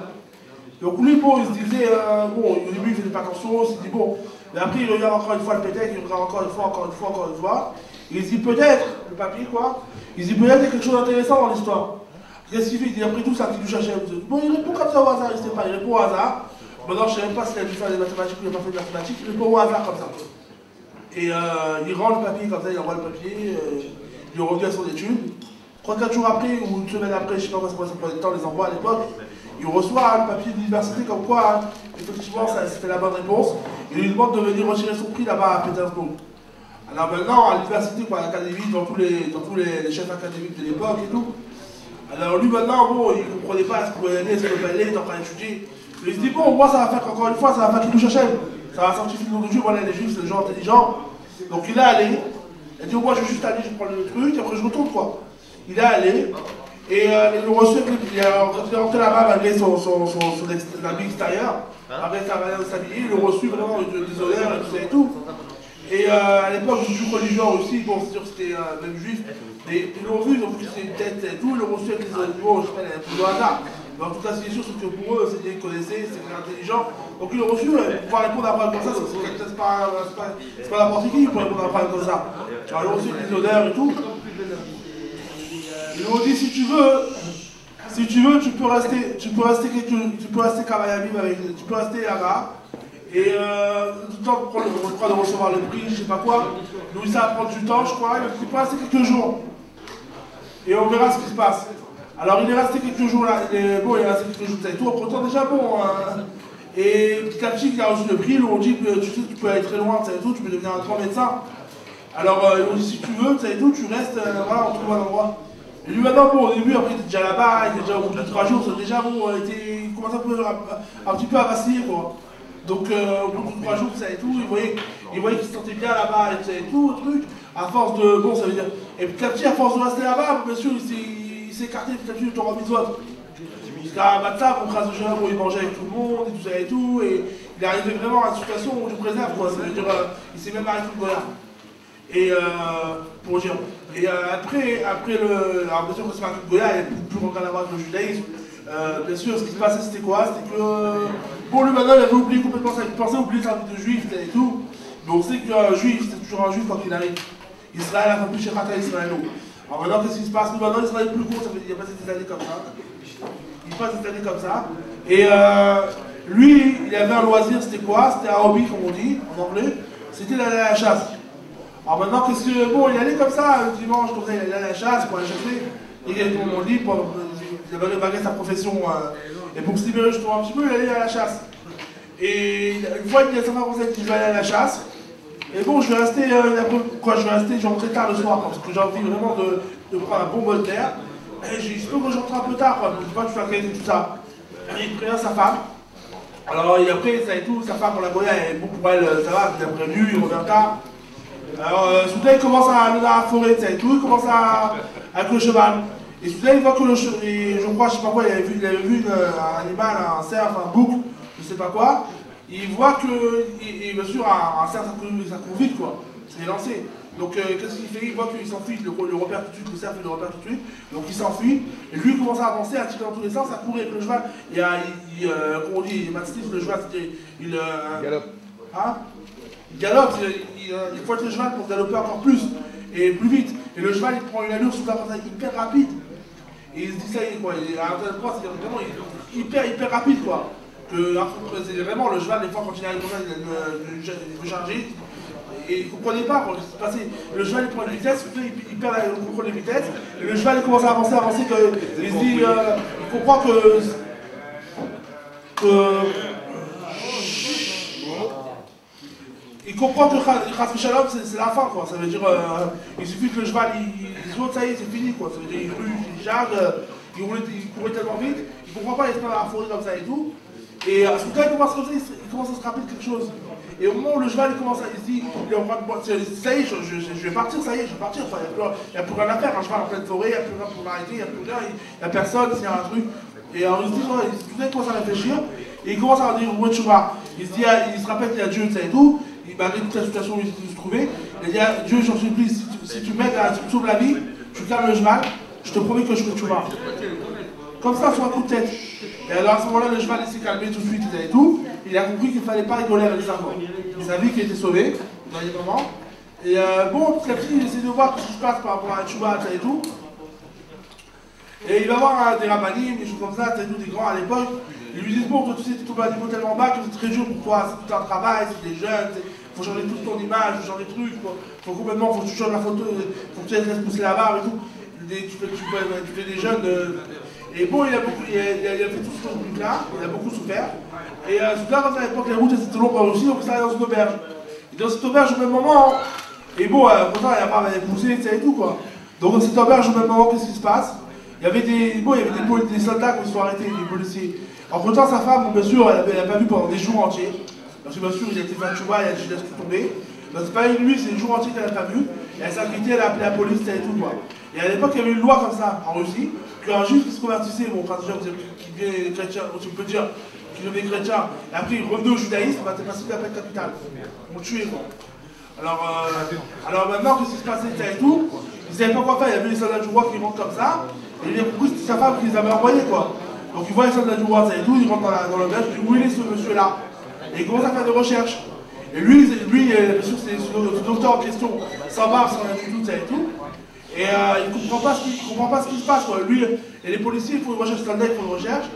Donc lui, bon, il se disait, bon, au début il faisait pas attention, il se dit bon, mais après il regarde encore une fois le pétec, il regarde encore une fois, et il se dit peut-être, le papier quoi, il se dit peut-être il y a quelque chose d'intéressant dans l'histoire. Qu'est-ce qu'il fait? Il dit après tout ça, il touche à Hachem. Bon, il répond comme ça au hasard, il sait pas, il répond au hasard. Maintenant, je ne sais même pas s'il a dû faire des mathématiques ou il n'a pas fait de mathématiques, il répond au hasard comme ça. Et il rend le papier comme ça, il envoie le papier, il revient à son étude. 3-4 jours après, ou une semaine après, je ne sais pas comment ça prend le temps, les envoie à l'époque, il reçoit le papier de l'université comme quoi, effectivement, ça fait la bonne réponse. Il lui demande de venir retirer son prix là-bas à Pétersbourg. Alors maintenant, à l'université, à l'académie, dans tous les chefs académiques de l'époque et tout, alors lui maintenant, bon, il ne comprenait pas ce qu'il pouvait aller, ce qu'il pouvait aller, il était en train d'étudier. Mais il se dit, bon, moi ça va faire, encore une fois, ça va faire Kiddush Hashem. Ça va sortir le nom de Dieu, voilà, les juifs, c'est des gens intelligents. Donc il est allé, il a dit, moi je vais juste aller, je prends le truc, et après je retourne quoi. Il est allé, et il le reçu, il est rentré là-bas malgré son habit extérieur, malgré sa manière de s'habiller, il le reçu vraiment des honneurs et tout ça et tout. Et à l'époque, je suis religieux aussi, bon, c'est sûr que c'était même juif, mais ils l'ont vu, ils ont vu que c'était une tête et tout, ils l'ont reçu avec les animaux, je sais pas, il y avait plus de hasard. Mais en tout cas, c'est sûr, c'est que pour eux, c'est qu'ils connaissaient, c'est intelligent. Donc ils l'ont reçu, pour pouvoir répondre à un problème comme ça, c'est pas n'importe qui pour répondre à un problème comme ça. Alors ils l'ont reçu avec les honneurs et tout. Ils lui ont dit, si tu veux, tu peux rester Kavayamim avec, tu peux rester là-bas. Et tout le temps, je crois, de recevoir le prix, je sais pas quoi. Donc ça va prendre du temps, je crois. Il peut rester quelques jours. Et on verra ce qui se passe. Alors il est resté quelques jours là. Bon, il est resté quelques jours, ça et tout. Pourtant déjà bon. Et petit à petit, il a reçu le prix. Ils lui ont dit que tu sais, tu peux aller très loin, ça et tout. Tu peux devenir un grand médecin. Alors ils lui ont dit si tu veux, ça et tout, tu restes. Voilà, on trouve un endroit. Et lui maintenant, bon, au début, après il était déjà là-bas, il était déjà au bout de 3 jours, déjà bon, il commençait un petit peu à vaciller quoi. Donc au bout de 3 jours, ça et tout, il voyait qu'il se sentait bien là-bas et tout, truc. À force de, bon, ça veut dire. Et petit à petit, à force de rester là-bas, bien sûr, il s'est écarté petit à petit de Torah Mitzvot. Jusqu'à Matzah, on crase où il mangeait avec tout le monde et tout ça et tout, et il est arrivé vraiment à une situation où je préserve quoi. Ça veut dire, il s'est même arrêté de Goya. Et pour dire. Et après alors bien sûr que c'est pas que Goya, il n'y a plus aucun rapport avec le judaïsme. Bien sûr, ce qui se passait c'était quoi? C'était que bon, lui maintenant il avait oublié complètement ça, il pensait oublier sa vie de juif et tout. Mais on sait qu'un juif, c'est toujours un juif quand il arrive. Israël a fait plus chez Khata Israël. Alors maintenant, qu'est-ce qui se passe? Nous maintenant, Israël est plus court, ça veut dire qu'il y a passé des années comme ça. Il passe des années comme ça. Et lui, il avait un loisir, c'était quoi? C'était un hobby, comme on dit en anglais. C'était d'aller à la chasse. Alors maintenant, qu'est-ce que. Bon, il allait comme ça, le dimanche, comme ça, il allait à la chasse pour aller chasser. Il avait tout le monde libre, il avait malgré sa profession. Et pour se libérer justement un petit peu, il allait à la chasse. Et une fois, il a sa femme conseillé qu'il devait aller à la chasse. Et bon, je vais rester, je vais rentrer tard le soir, parce que j'ai envie vraiment de prendre un bon bol d'air. Et j'ai dit, je peux que je rentre un peu tard, quoi, je sais pas, tu fais la qualité, tout ça. Et il prévient sa femme. Alors, et après, ça et tout, sa femme, pour la Goya, elle est bon pour elle, ça va, il a prévenu, il revient tard. Alors, soudain, il commence à aller dans la forêt, ça et tout, il commence avec le cheval. Et soudain, il voit que le cheval, je crois, je sais pas quoi, il avait vu un animal, un cerf, un bouc, je sais pas quoi. Il voit que, et bien sûr, un cerf, ça court vite, quoi. C'est lancé. Donc, qu'est-ce qu'il fait? Il voit qu'il s'enfuit, le repère tout de suite, le cerf, il le repère tout de suite. Donc, il s'enfuit. Et lui, il commence à avancer, à tirer dans tous les sens, à courir avec le cheval. Comment on dit, il mastife le cheval, il galope. Hein? Il galope, il faut être le cheval pour galoper encore plus, et plus vite. Et le cheval, il prend une allure sous la porte hyper rapide. Et il se dit, ça y est, quoi. C'est vraiment hyper rapide, quoi. C'est vraiment le cheval, des fois, quand il arrive comme ça, il veut charger. Et il ne comprenait pas quand il s'est passé. Le cheval il prend une vitesse, il perd le contrôle de vitesse, et le cheval il commence à avancer, il se dit, il comprend que il comprend que Chas Shalom c'est la fin quoi. Ça veut dire, il suffit que le cheval il saute, ça y est, c'est fini quoi. Ça veut dire, il charge, il courait tellement vite, il comprend pas, il se met dans la forêt comme ça et tout. Et soudain il commence comme ça, il commence à se rappeler de quelque chose. Et au moment où le cheval il commence à, il se dit, il est en train de, ça y est, je vais partir, ça y est, je vais partir. Enfin, il n'y a plus rien à faire, un cheval en pleine forêt, il n'y a plus rien pour m'arrêter, il n'y a plus rien, il n'y a personne, s'il y a un truc. Et alors il se dit, soudain il commence à réfléchir, et il commence à dire, où tu vas? Il se dit, il se rappelle qu'il y a Dieu, ça et tout, il malgré toute la situation où il se trouvait, il dit, Dieu, j'en supplie, si tu m'aides, si tu me sauves la vie, tu calmes le cheval, je te promets que je fais tu vas. Comme ça, sur un coup de tête. Et alors à ce moment-là, le cheval s'est calmé tout de suite et tout. Il a compris qu'il ne fallait pas rigoler avec ça. Il a vu qu'il était sauvé, dans les moments. Et bon, petit à petit, il essaie de voir ce qui se passe par rapport à la tchouba et tout. Et il va voir des rabbinim, des choses comme ça, des grands à l'époque. Ils lui disent, bon, toi tu sais, tu tombes à un niveau tellement bas que c'est très dur pour toi. C'est tout un travail, c'est des jeunes, il faut changer toute ton image, il faut changer des trucs. Faut complètement, faut que tu changes la photo, faut que tu laisses pousser la barbe et tout. Tu fais des jeunes. Et bon, il a fait tout ce truc-là, il a beaucoup souffert. Et soudain, à l'époque, les routes étaient longues aussi, donc ça allait dans une auberge. Et dans cette auberge, au même moment, Et bon, pourtant, la barbe avait poussé, et tout, quoi. Donc, dans cette auberge, au même moment, qu'est-ce qui se passe? Il y avait des soldats qui se sont arrêtés, des policiers. Entre temps, sa femme, bien sûr, elle n'a pas vu pendant des jours entiers. Parce que bien sûr, il a été fait chouba, il a laissé tout tomber. Donc c'est pas une nuit, c'est des jours entiers qu'elle n'a pas vu. Et elle s'est inquiétée, elle a appelé la police, et tout, quoi. Et à l'époque, il y avait une loi comme ça, en Russie, qu'un juif qui se convertissait, bon, enfin, déjà, qui devient chrétien, on peut dire, qui devenait chrétien, et après il revenait au judaïsme, bah, t'es passé à la peine capitale. On le tuait, quoi. Alors maintenant, qu'est-ce qui se passait, et tout? Ils ne savaient pas quoi faire, il y avait les soldats du roi qui rentrent comme ça, et il a compris que c'était sa femme qui les avait envoyés, quoi. Donc il voit les soldats du roi, et tout, ils rentrent dans le village, il dit où il est ce monsieur-là? Et il commence à faire des recherches. Et lui bien sûr, c'est le docteur en question, sans barbe, sans rien du tout, et tout. Et il ne comprend pas ce qui se passe, quoi. Lui et les policiers, ils font une recherche, soldats, ils font une recherche.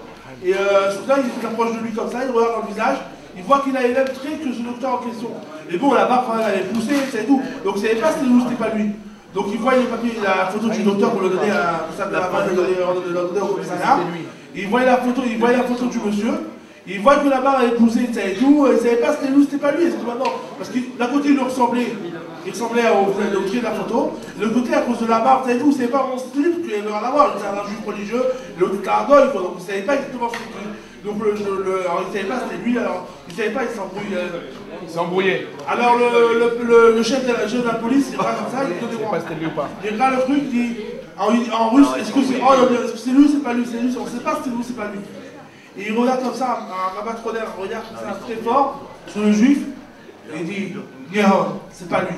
Et celui-là, il s'approche de lui comme ça, il regarde dans le visage, il voit qu'il a les mêmes traits que ce docteur en question. Et bon, la barbe, elle est poussée, c'est tout. Donc, il ne savait pas c'était lui, c'était pas lui. Donc, il voit les papiers, la photo du docteur pour le donner au commissariat. Il voit la photo du monsieur. Il voit que la barbe est poussée, et tout. Il ne savait pas c'était lui, c'était pas lui. Maintenant, parce que d'un côté, il ressemblait au trait de la photo. De l'autre côté, à cause de la barbe, et tout, il ne savait pas vraiment c'était lui, parce qu'il y avait rien à voir. Il était un juif religieux, l'autre était un goy, quoi. Donc, il ne savait pas exactement c'était lui. Donc alors il ne savait pas c'était lui, alors il ne savait pas, il s'embrouillait. Il s'est embrouillé. Alors le chef de la police, il regarde comme ça, il dit pas c'était lui ou pas. Il regarde le truc, il dit en russe, est-ce que c'est lui, c'est pas lui, c'est lui, on ne sait pas si c'est lui, c'est pas lui. Et il regarde comme ça, un rabat trop d'air, regarde comme ça très fort sur le juif, et il dit c'est pas lui.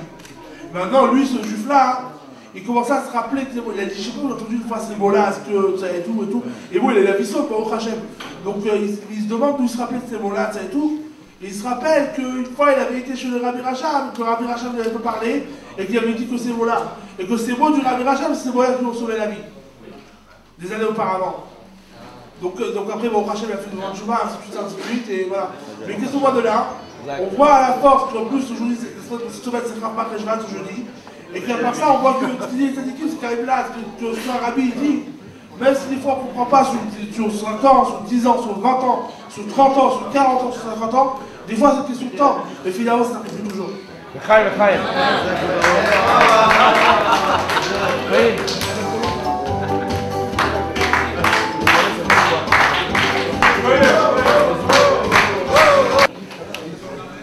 Maintenant lui, ce juif-là, il commençait à se rappeler, il a dit, je sais pas, j'ai entendu une fois ces mots-là, est-ce que ça et tout, et tout. Et bon, il a la vie sauve, au Hachem. Donc il se demande d'où il se rappelait de ces mots-là, ça et tout. Et il se rappelle qu'une fois, il avait été chez le Rabbi Racham, que le Rabbi Racham lui avait pas parlé, et qu'il avait dit que ces mots-là. Et que ces mots du Rabbi Racham, c'est ces mots-là qui ont sauvé la vie. Des années auparavant. Donc après, bon, Racham a fait une grande chemin, ainsi de suite, et voilà. Mais qu'est-ce qu'on voit de là? On voit à la force qu'en plus, aujourd'hui, c'est ce Rav Keshvat jeudi. Et qu'à part ça, on voit que ce qui est indiqué, c'est qu'arrive là, que ce qu'un rabbi dit, même si des fois on ne comprend pas sur 5 ans, sur 10 ans, sur 20 ans, sur 30 ans, sur 40 ans, sur 50 ans, des fois c'est une question de temps, mais finalement ça n'arrive plus toujours.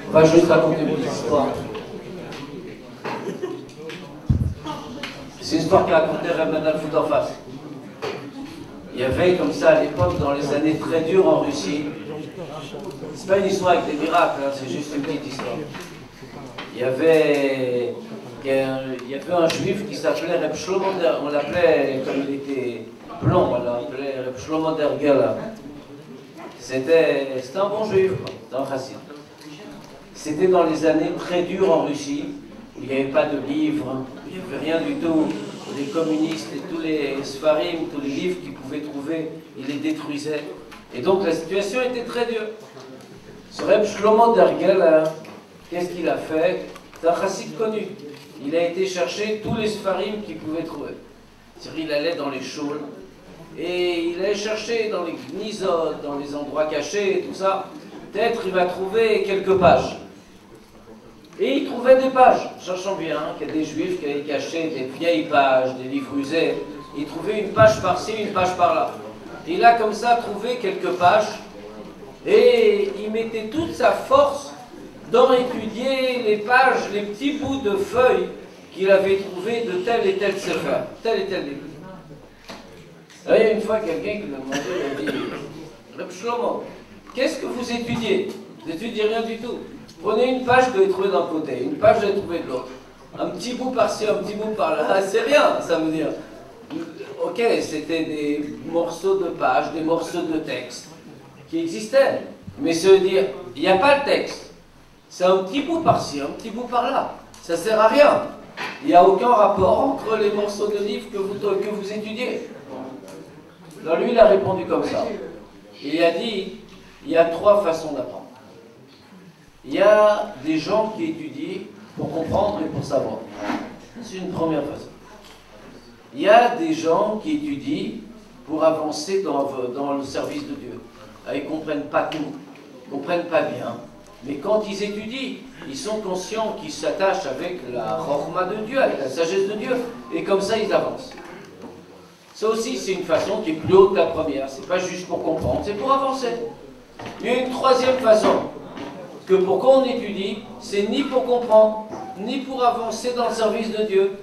On va juste raconter une petite histoire. C'est une histoire qu'a raconté Rabban Alfoud en face. Il y avait comme ça à l'époque, dans les années très dures en Russie, c'est pas une histoire avec des miracles, hein, c'est juste une petite histoire. Il y avait un juif qui s'appelait Reb Shlomo, on l'appelait, comme il était blond, on l'appelait Reb Shlomo Dergela. C'était un bon juif, c'était un chassid. C'était dans les années très dures en Russie, où il n'y avait pas de livres, il n'y avait rien du tout. Les communistes et tous les sfarim, tous les livres qu'ils pouvaient trouver, ils les détruisaient. Et donc la situation était très dure. Ce Reb Shlomo Dergel, qu'est-ce qu'il a fait? C'est un chassid connu. Il a été chercher tous les sfarim qu'il pouvait trouver. C'est-à-dire il allait dans les chaules, et il allait chercher dans les gnizot, dans les endroits cachés et tout ça. Peut-être il va trouver quelques pages. Et il trouvait des pages, sachant bien qu'il y a des juifs qui avaient caché des vieilles pages, des livres usés. Il trouvait une page par-ci, une page par-là. Il a comme ça trouvé quelques pages et il mettait toute sa force dans étudier les pages, les petits bouts de feuilles qu'il avait trouvés de tel et tel sefer, tel et tel livre. Il y a une fois quelqu'un qui m'a demandé, il a dit, Reb Shlomo, qu'est-ce que vous étudiez? Vous n'étudiez rien du tout. Prenez une page que vous avez trouvée d'un côté, une page que vous avez trouvée de l'autre. Un petit bout par-ci, un petit bout par-là. C'est rien, ça veut dire. Ok, c'était des morceaux de pages, des morceaux de texte qui existaient. Mais ça veut dire, il n'y a pas le texte. C'est un petit bout par-ci, un petit bout par-là. Ça ne sert à rien. Il n'y a aucun rapport entre les morceaux de livres que vous étudiez. Alors lui, il a répondu comme ça. Il a dit, il y a 3 façons d'apprendre. Il y a des gens qui étudient pour comprendre et pour savoir. C'est une première façon. Il y a des gens qui étudient pour avancer dans le service de Dieu. Ils ne comprennent pas tout, ils ne comprennent pas bien. Mais quand ils étudient, ils sont conscients qu'ils s'attachent avec la chorma de Dieu, avec la sagesse de Dieu, et comme ça ils avancent. Ça aussi, c'est une façon qui est plus haute que la première. C'est pas juste pour comprendre, c'est pour avancer. Il y a une troisième façon, que pourquoi on étudie, c'est ni pour comprendre, ni pour avancer dans le service de Dieu.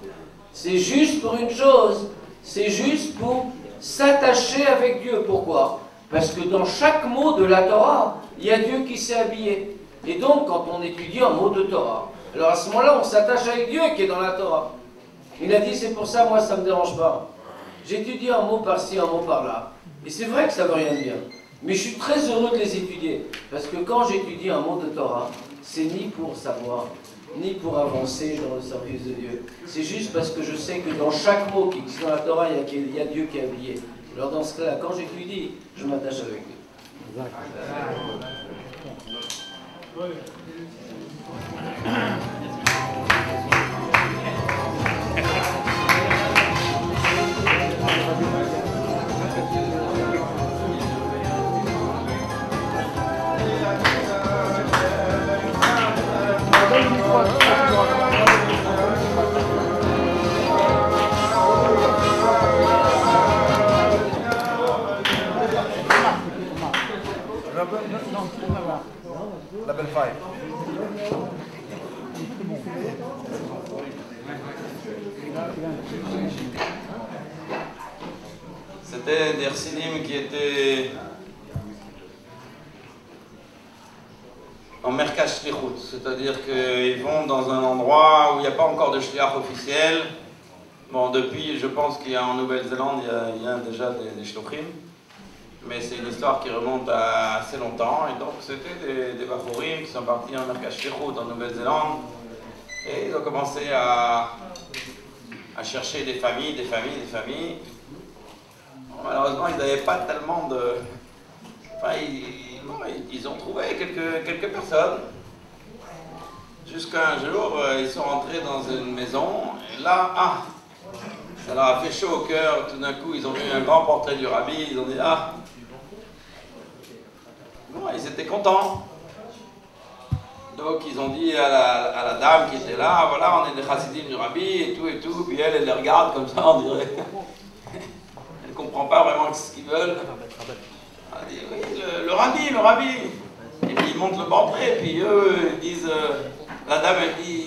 C'est juste pour une chose, c'est juste pour s'attacher avec Dieu. Pourquoi? Parce que dans chaque mot de la Torah, il y a Dieu qui s'est habillé. Et donc, quand on étudie un mot de Torah, alors à ce moment-là, on s'attache avec Dieu qui est dans la Torah. Il a dit, c'est pour ça, moi, ça ne me dérange pas. J'étudie un mot par-ci, un mot par-là. Et c'est vrai que ça ne veut rien dire. Mais je suis très heureux de les étudier. Parce que quand j'étudie un mot de Torah, c'est ni pour savoir, ni pour avancer dans le service de Dieu. C'est juste parce que je sais que dans chaque mot qui existe dans la Torah, il y a Dieu qui est habillé. Alors dans ce cas-là, quand j'étudie, je m'attache avec Dieu. Level 5. C'était des chassidim qui étaient en merkaz shlichut, c'est-à-dire qu'ils vont dans un endroit où il n'y a pas encore de shliach officiel. Bon, depuis, je pense qu'il y a en Nouvelle-Zélande, il y a déjà des shluchim, mais c'est une histoire qui remonte à assez longtemps, et donc c'était des bachorim qui sont partis en merkaz shlichut en Nouvelle-Zélande, et ils ont commencé à chercher des familles. Malheureusement, ils n'avaient pas tellement de... Enfin, ils ont trouvé quelques personnes. Jusqu'à un jour, ils sont rentrés dans une maison, et là, ça leur a fait chaud au cœur. Tout d'un coup, ils ont vu un grand portrait du rabbi, ils ont dit, bon, ils étaient contents. Donc, ils ont dit à la dame qui était là, voilà, on est des chassidim du rabbi, et tout, puis elle les regarde comme ça, on dirait... Elle ne comprend pas vraiment ce qu'ils veulent. Elle dit, oui, le rabbi. Et puis ils montent le portrait, et puis eux, ils disent, la dame, elle dit,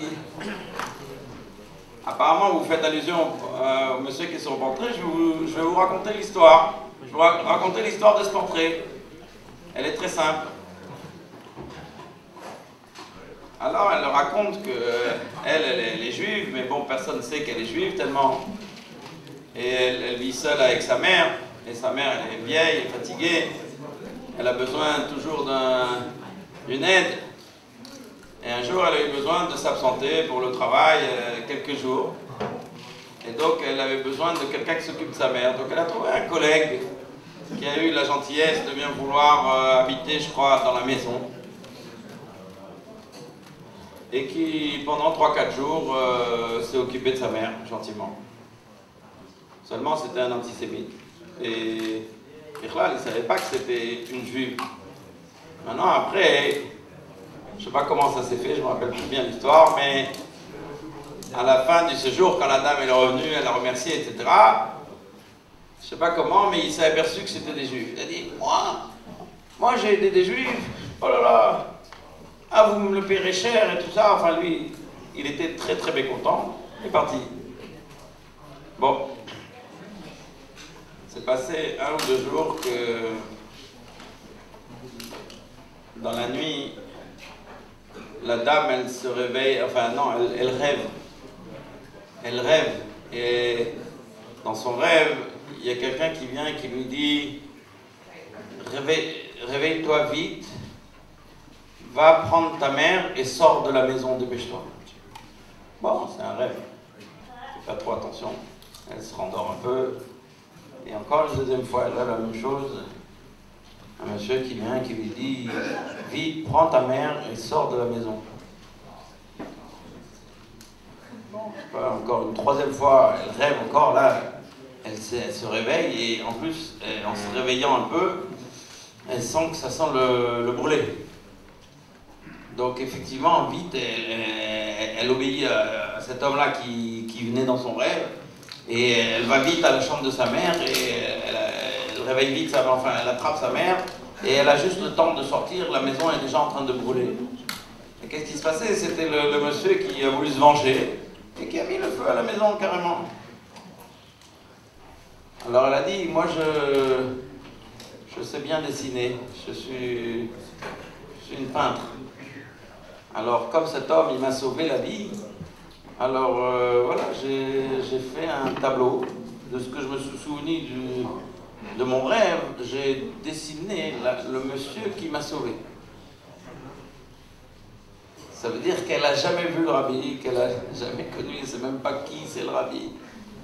apparemment vous faites allusion au monsieur qui est sur le portrait, je vais vous raconter l'histoire. Je vais vous raconter l'histoire de ce portrait. Elle est très simple. Alors elle raconte qu'elle est juive, mais bon, personne ne sait qu'elle est juive tellement... Et elle vit seule avec sa mère, et sa mère elle est vieille, elle est fatiguée, elle a besoin toujours d'une aide. Et un jour elle a eu besoin de s'absenter pour le travail quelques jours. Et donc elle avait besoin de quelqu'un qui s'occupe de sa mère. Donc elle a trouvé un collègue qui a eu la gentillesse de bien vouloir habiter, je crois, dans la maison. Et qui pendant 3-4 jours s'est occupé de sa mère, gentiment. Seulement, c'était un antisémite. Et là, il ne savait pas que c'était une juive. Maintenant, après, je ne sais pas comment ça s'est fait, je ne me rappelle plus bien l'histoire, mais à la fin du séjour, quand la dame est revenue, elle a remercié, etc., je ne sais pas comment, mais il s'est aperçu que c'était des juifs. Il a dit, moi j'ai aidé des juifs, oh là là, vous me le paierez cher et tout ça. Enfin, lui, il était très très mécontent, il est parti. Bon. C'est passé 1 ou 2 jours que dans la nuit, la dame, elle se réveille, enfin non, elle rêve. Elle rêve. Et dans son rêve, il y a quelqu'un qui vient et qui lui dit réveille-toi vite, va prendre ta mère et sors de la maison, dépêche-toi. Bon, c'est un rêve. Fais pas trop attention. Elle se rendort un peu. Et encore une deuxième fois, elle a la même chose. Un monsieur qui vient, qui lui dit « Vite, prends ta mère et sors de la maison. » Encore une troisième fois, elle rêve encore, là, elle se réveille, et en plus, en se réveillant un peu, elle sent que ça sent le brûlé. Donc effectivement, vite, elle obéit à cet homme-là qui venait dans son rêve, et elle va vite à la chambre de sa mère, et elle réveille vite, enfin elle attrape sa mère, et elle a juste le temps de sortir, la maison est déjà en train de brûler. Et qu'est-ce qui se passait? C'était le monsieur qui a voulu se venger, et qui a mis le feu à la maison carrément. Alors elle a dit, moi je sais bien dessiner, je suis une peintre. Alors comme cet homme, il m'a sauvé la vie, alors voilà, j'ai fait un tableau de ce que je me suis souvenu de mon rêve. J'ai dessiné le monsieur qui m'a sauvé. Ça veut dire qu'elle n'a jamais vu le rabbi, qu'elle n'a jamais connu, elle ne sait même pas qui c'est le rabbi.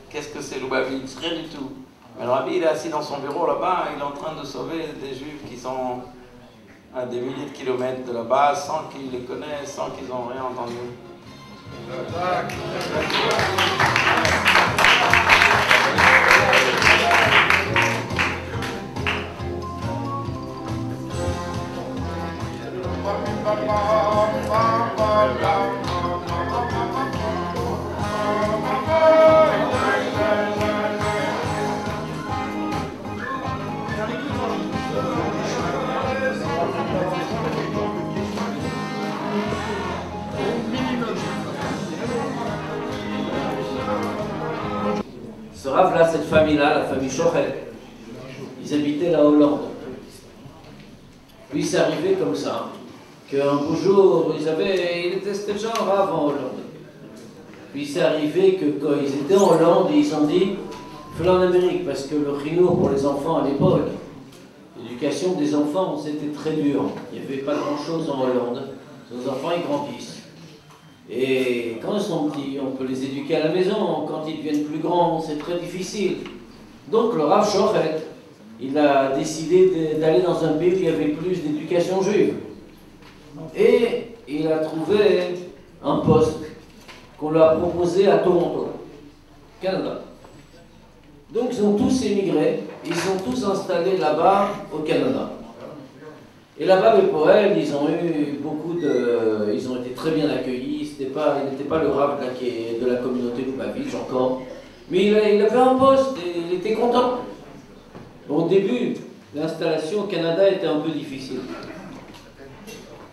Qu'est-ce que c'est Lubavitch? Rien du tout. Mais le rabbi, il est assis dans son bureau là-bas, il est en train de sauver des juifs qui sont à des milliers de kilomètres de là-bas, sans qu'ils les connaissent, sans qu'ils n'ont rien entendu. Ce rave-là, cette famille-là, la famille Shochet, ils habitaient la Hollande. Puis c'est arrivé comme ça, qu'un beau jour, c'était déjà un rave en Hollande. Puis c'est arrivé que quand ils étaient en Hollande, ils ont dit, il faut aller en Amérique, parce que le chinour pour les enfants à l'époque, l'éducation des enfants, c'était très dur. Il n'y avait pas grand-chose en Hollande. Les enfants, ils grandissent. Et quand ils sont petits, on peut les éduquer à la maison. Quand ils deviennent plus grands, c'est très difficile. Donc le Rav Shochet, il a décidé d'aller dans un pays où il y avait plus d'éducation juive. Et il a trouvé un poste qu'on lui a proposé à Toronto, Canada. Donc ils ont tous émigré, ils sont tous installés là-bas au Canada. Et là-bas, les poètes, ils ont eu ils ont été très bien accueillis. Il n'était pas le Rav de la communauté de Lubavitch encore. Mais il avait un poste et il était content. Au début, l'installation au Canada était un peu difficile.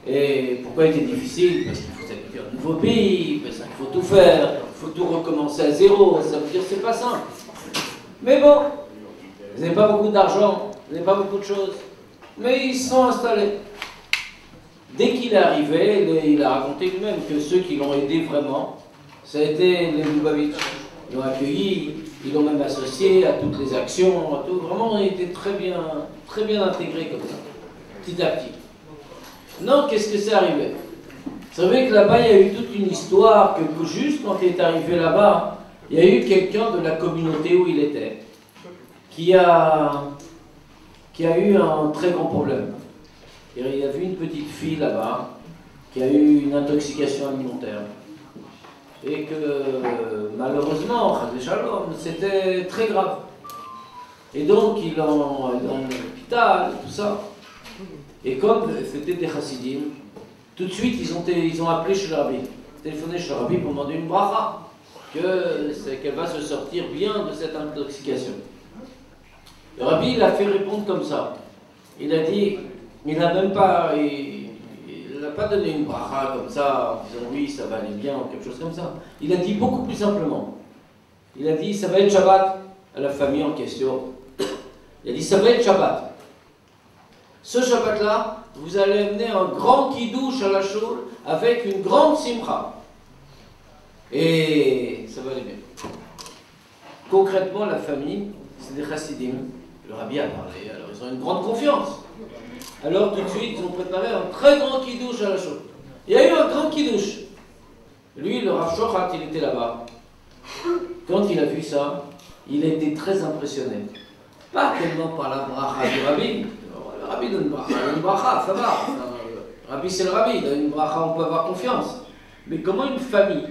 Et pourquoi il était difficile? Parce qu'il faut s'habituer à un nouveau pays, parce qu'il faut tout faire, il faut tout recommencer à zéro. Ça veut dire que c'est pas simple. Mais bon, vous n'avez pas beaucoup d'argent, vous n'avez pas beaucoup de choses. Mais ils se sont installés. Dès qu'il est arrivé, il a raconté lui-même que ceux qui l'ont aidé vraiment, ça a été les Lubavitch. Ils l'ont accueilli, ils l'ont même associé à toutes les actions, à tout. Vraiment, il était très bien intégré comme ça, petit à petit. Non, qu'est-ce que c'est arrivé? Vous savez que là-bas, il y a eu toute une histoire, que juste quand il est arrivé là-bas, il y a eu quelqu'un de la communauté où il était, qui a eu un très grand problème. Il y a vu une petite fille là-bas qui a eu une intoxication alimentaire. Et que malheureusement, c'était très grave. Et donc il est dans l'hôpital, tout ça. Et comme c'était des chassidim, tout de suite ils ont appelé chez le rabbi, téléphoné chez le rabbi pour demander une bracha, qu'elle va se sortir bien de cette intoxication. Le rabbi, il a fait répondre comme ça. Il a dit, il n'a pas donné une bracha comme ça, en disant oui, ça va aller bien, ou quelque chose comme ça. Il a dit beaucoup plus simplement. Il a dit, ça va être Shabbat, à la famille en question. Il a dit, ça va être Shabbat. Ce Shabbat-là, vous allez amener un grand kidouche à la choule avec une grande simcha. Et ça va aller bien. Concrètement, la famille, c'est des chassidim. Le rabbi a parlé, alors ils ont une grande confiance. Alors tout de suite, ils ont préparé un très grand kidouche à la choule. Il y a eu un grand kidouche. Lui, le Rav Shochet, il était là-bas. Quand il a vu ça, il a été très impressionné. Pas tellement par la bracha du rabbi. Le rabbi donne une bracha, ça va. Le rabbi, c'est le rabbi, il donne une bracha, on peut avoir confiance. Mais comment une famille,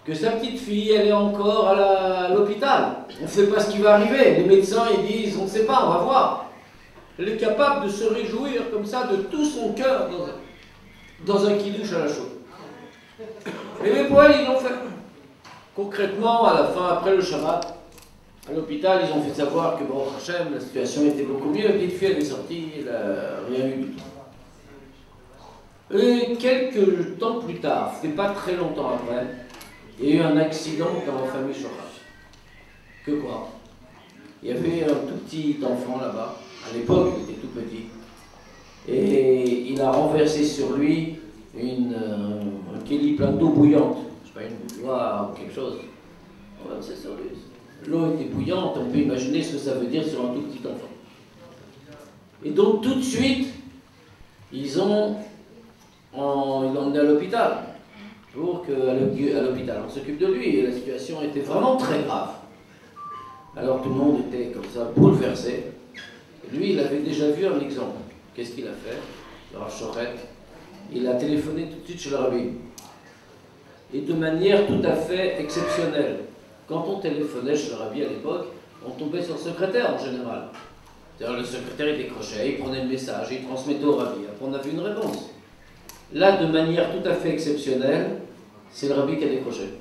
que sa petite fille, elle est encore à l'hôpital, on ne sait pas ce qui va arriver. Les médecins, ils disent, on ne sait pas, on va voir. Elle est capable de se réjouir comme ça de tout son cœur. dans un kidouche à la chaude. Et les poils, ils l'ont fait. Concrètement, à la fin, après le Shabbat, à l'hôpital, ils ont fait savoir que, bon, Hachem, la situation était beaucoup mieux. La petite fille, elle est sortie, elle n'a rien eu du tout. Et quelques temps plus tard, c'était pas très longtemps après, il y a eu un accident dans la famille Shochach. Que quoi? Il y avait un tout petit enfant là-bas, à l'époque il était tout petit, et il a renversé sur lui un kéli plein d'eau bouillante, je sais pas, une bouilloire ou quelque chose. Ouais, c'est ça, l'eau était bouillante, on peut imaginer ce que ça veut dire sur un tout petit enfant. Et donc tout de suite, ils l'ont emmené à l'hôpital, pour qu'à l'hôpital on s'occupe de lui, et la situation était vraiment très grave. Alors tout le monde était comme ça, bouleversé. Et lui, il avait déjà vu un exemple. Qu'est-ce qu'il a fait? Le Rav Shochet, il a téléphoné tout de suite chez le rabbi. Et de manière tout à fait exceptionnelle. Quand on téléphonait chez le rabbi à l'époque, on tombait sur le secrétaire en général. C'est-à-dire le secrétaire il décrochait, il prenait le message, il transmettait au rabbi. Après on avait une réponse. Là, de manière tout à fait exceptionnelle, c'est le rabbi qui a décroché.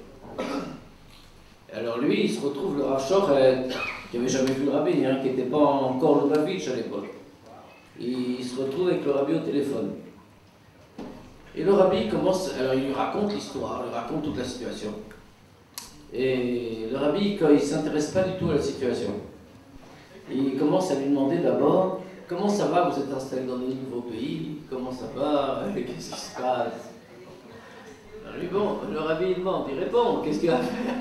Et alors lui, il se retrouve le Rav Shochet, qui n'avait jamais vu le rabbi, hein, qui n'était pas encore le Lubavitch à l'époque. Il se retrouve avec le rabbi au téléphone. Et le rabbi commence, alors il lui raconte l'histoire, il lui raconte toute la situation. Et le rabbi, quand il ne s'intéresse pas du tout à la situation, il commence à lui demander d'abord comment ça va, vous êtes installé dans des nouveaux pays, comment ça va, qu'est-ce qui se passe. Alors lui, bon, le rabbi il demande, il répond, qu'est-ce qu'il va faire?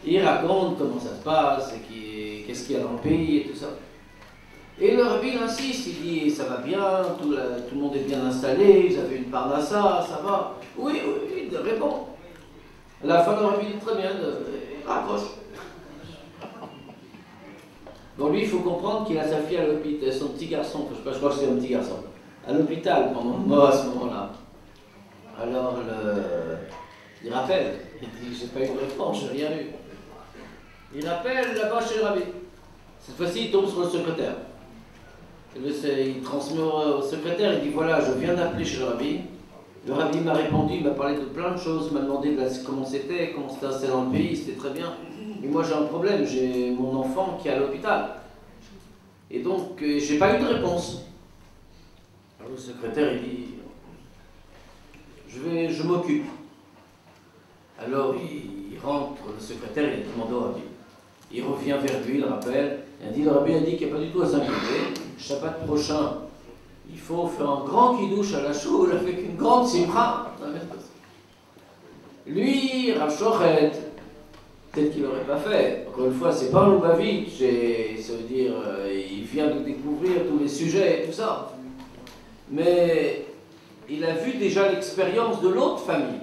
Il raconte comment ça se passe, qu'est-ce qu'il y a dans le pays et tout ça. Et le rabbi il insiste, il dit ça va bien, tout le monde est bien installé, vous avez une parnassa, ça va. Oui, il répond. À la fin, le rabbi dit très bien, il raccroche. Donc lui, il faut comprendre qu'il a sa fille à l'hôpital, son petit garçon, je crois que c'est un petit garçon, à l'hôpital pendant moi à ce moment-là. Alors il rappelle, il dit j'ai pas eu de réponse, j'ai rien eu. Il appelle là-bas chez le rabbi. Cette fois-ci, il tombe sur le secrétaire. Il transmet au secrétaire, il dit voilà, je viens d'appeler chez le rabbi. Le rabbi m'a répondu, il m'a parlé de plein de choses, il m'a demandé comment c'était installé dans le pays, c'était très bien. Et moi j'ai un problème, j'ai mon enfant qui est à l'hôpital. Et donc, j'ai pas eu de réponse. Alors le secrétaire, il dit je m'occupe. Alors il rentre, le secrétaire, il a demandé au rabbi. Il revient vers lui, il le rappelle, il a dit, le rabbi a dit qu'il n'y a pas du tout à s'inquiéter. Shabbat prochain, il faut faire un grand kidouche à la choule avec une grande simcha. Lui, Rav Shochet, peut-être qu'il n'aurait pas fait. Encore une fois, c'est pas un Lubavitch, ça veut dire, il vient de découvrir tous les sujets et tout ça. Mais il a vu déjà l'expérience de l'autre famille,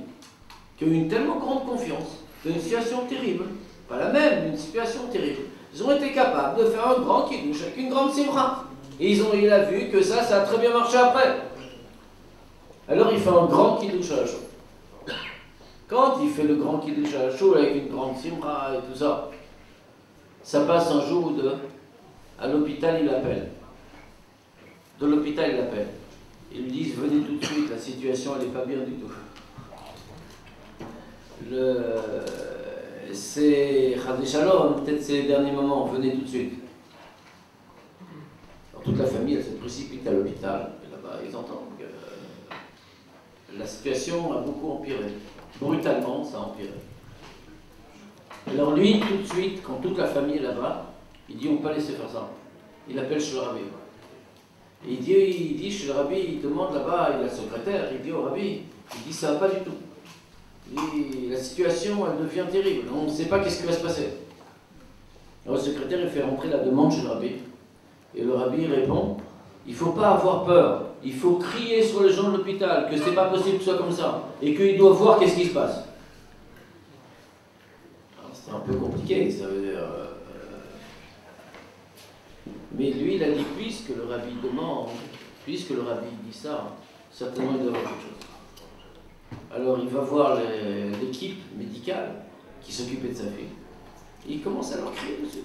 qui a eu une tellement grande confiance, d'une situation terrible. Pas la même, une situation terrible. Ils ont été capables de faire un grand kidouche avec une grande simcha. Et il a vu que ça a très bien marché après. Alors il fait un grand kidouche à la chaux. Quand il fait le grand kidouche à la chaux avec une grande simcha et tout ça, ça passe un jour ou deux. À l'hôpital, il l'appelle. De l'hôpital, il l'appelle. Ils lui disent venez tout de suite, la situation elle n'est pas bien du tout. C'est Chadé Shalom, peut-être c'est les derniers moments, venez tout de suite. Alors, toute la famille, elle se précipite à l'hôpital, et là-bas, ils entendent que la situation a beaucoup empiré. Brutalement, ça a empiré. Alors lui, tout de suite, quand toute la famille est là-bas, il dit on ne peut pas laisser faire ça. Il appelle chez le rabbi. Et il dit chez le rabbi, il demande là-bas, il a le secrétaire, il dit au rabbi, il dit ça va pas du tout. Et la situation, elle devient terrible. On ne sait pas qu'est-ce qui va se passer. Alors le secrétaire, il fait rentrer la demande chez le rabbi. Et le rabbi répond, il ne faut pas avoir peur. Il faut crier sur les gens de l'hôpital que c'est pas possible que ce soit comme ça. Et qu'ils doivent voir qu'est-ce qui se passe. C'est un peu compliqué, ça veut dire... Mais lui, il a dit, puisque le rabbi demande, puisque le rabbi dit ça, certainement il doit avoir quelque chose. Alors il va voir l'équipe médicale qui s'occupait de sa fille. Il commence à leur crier dessus.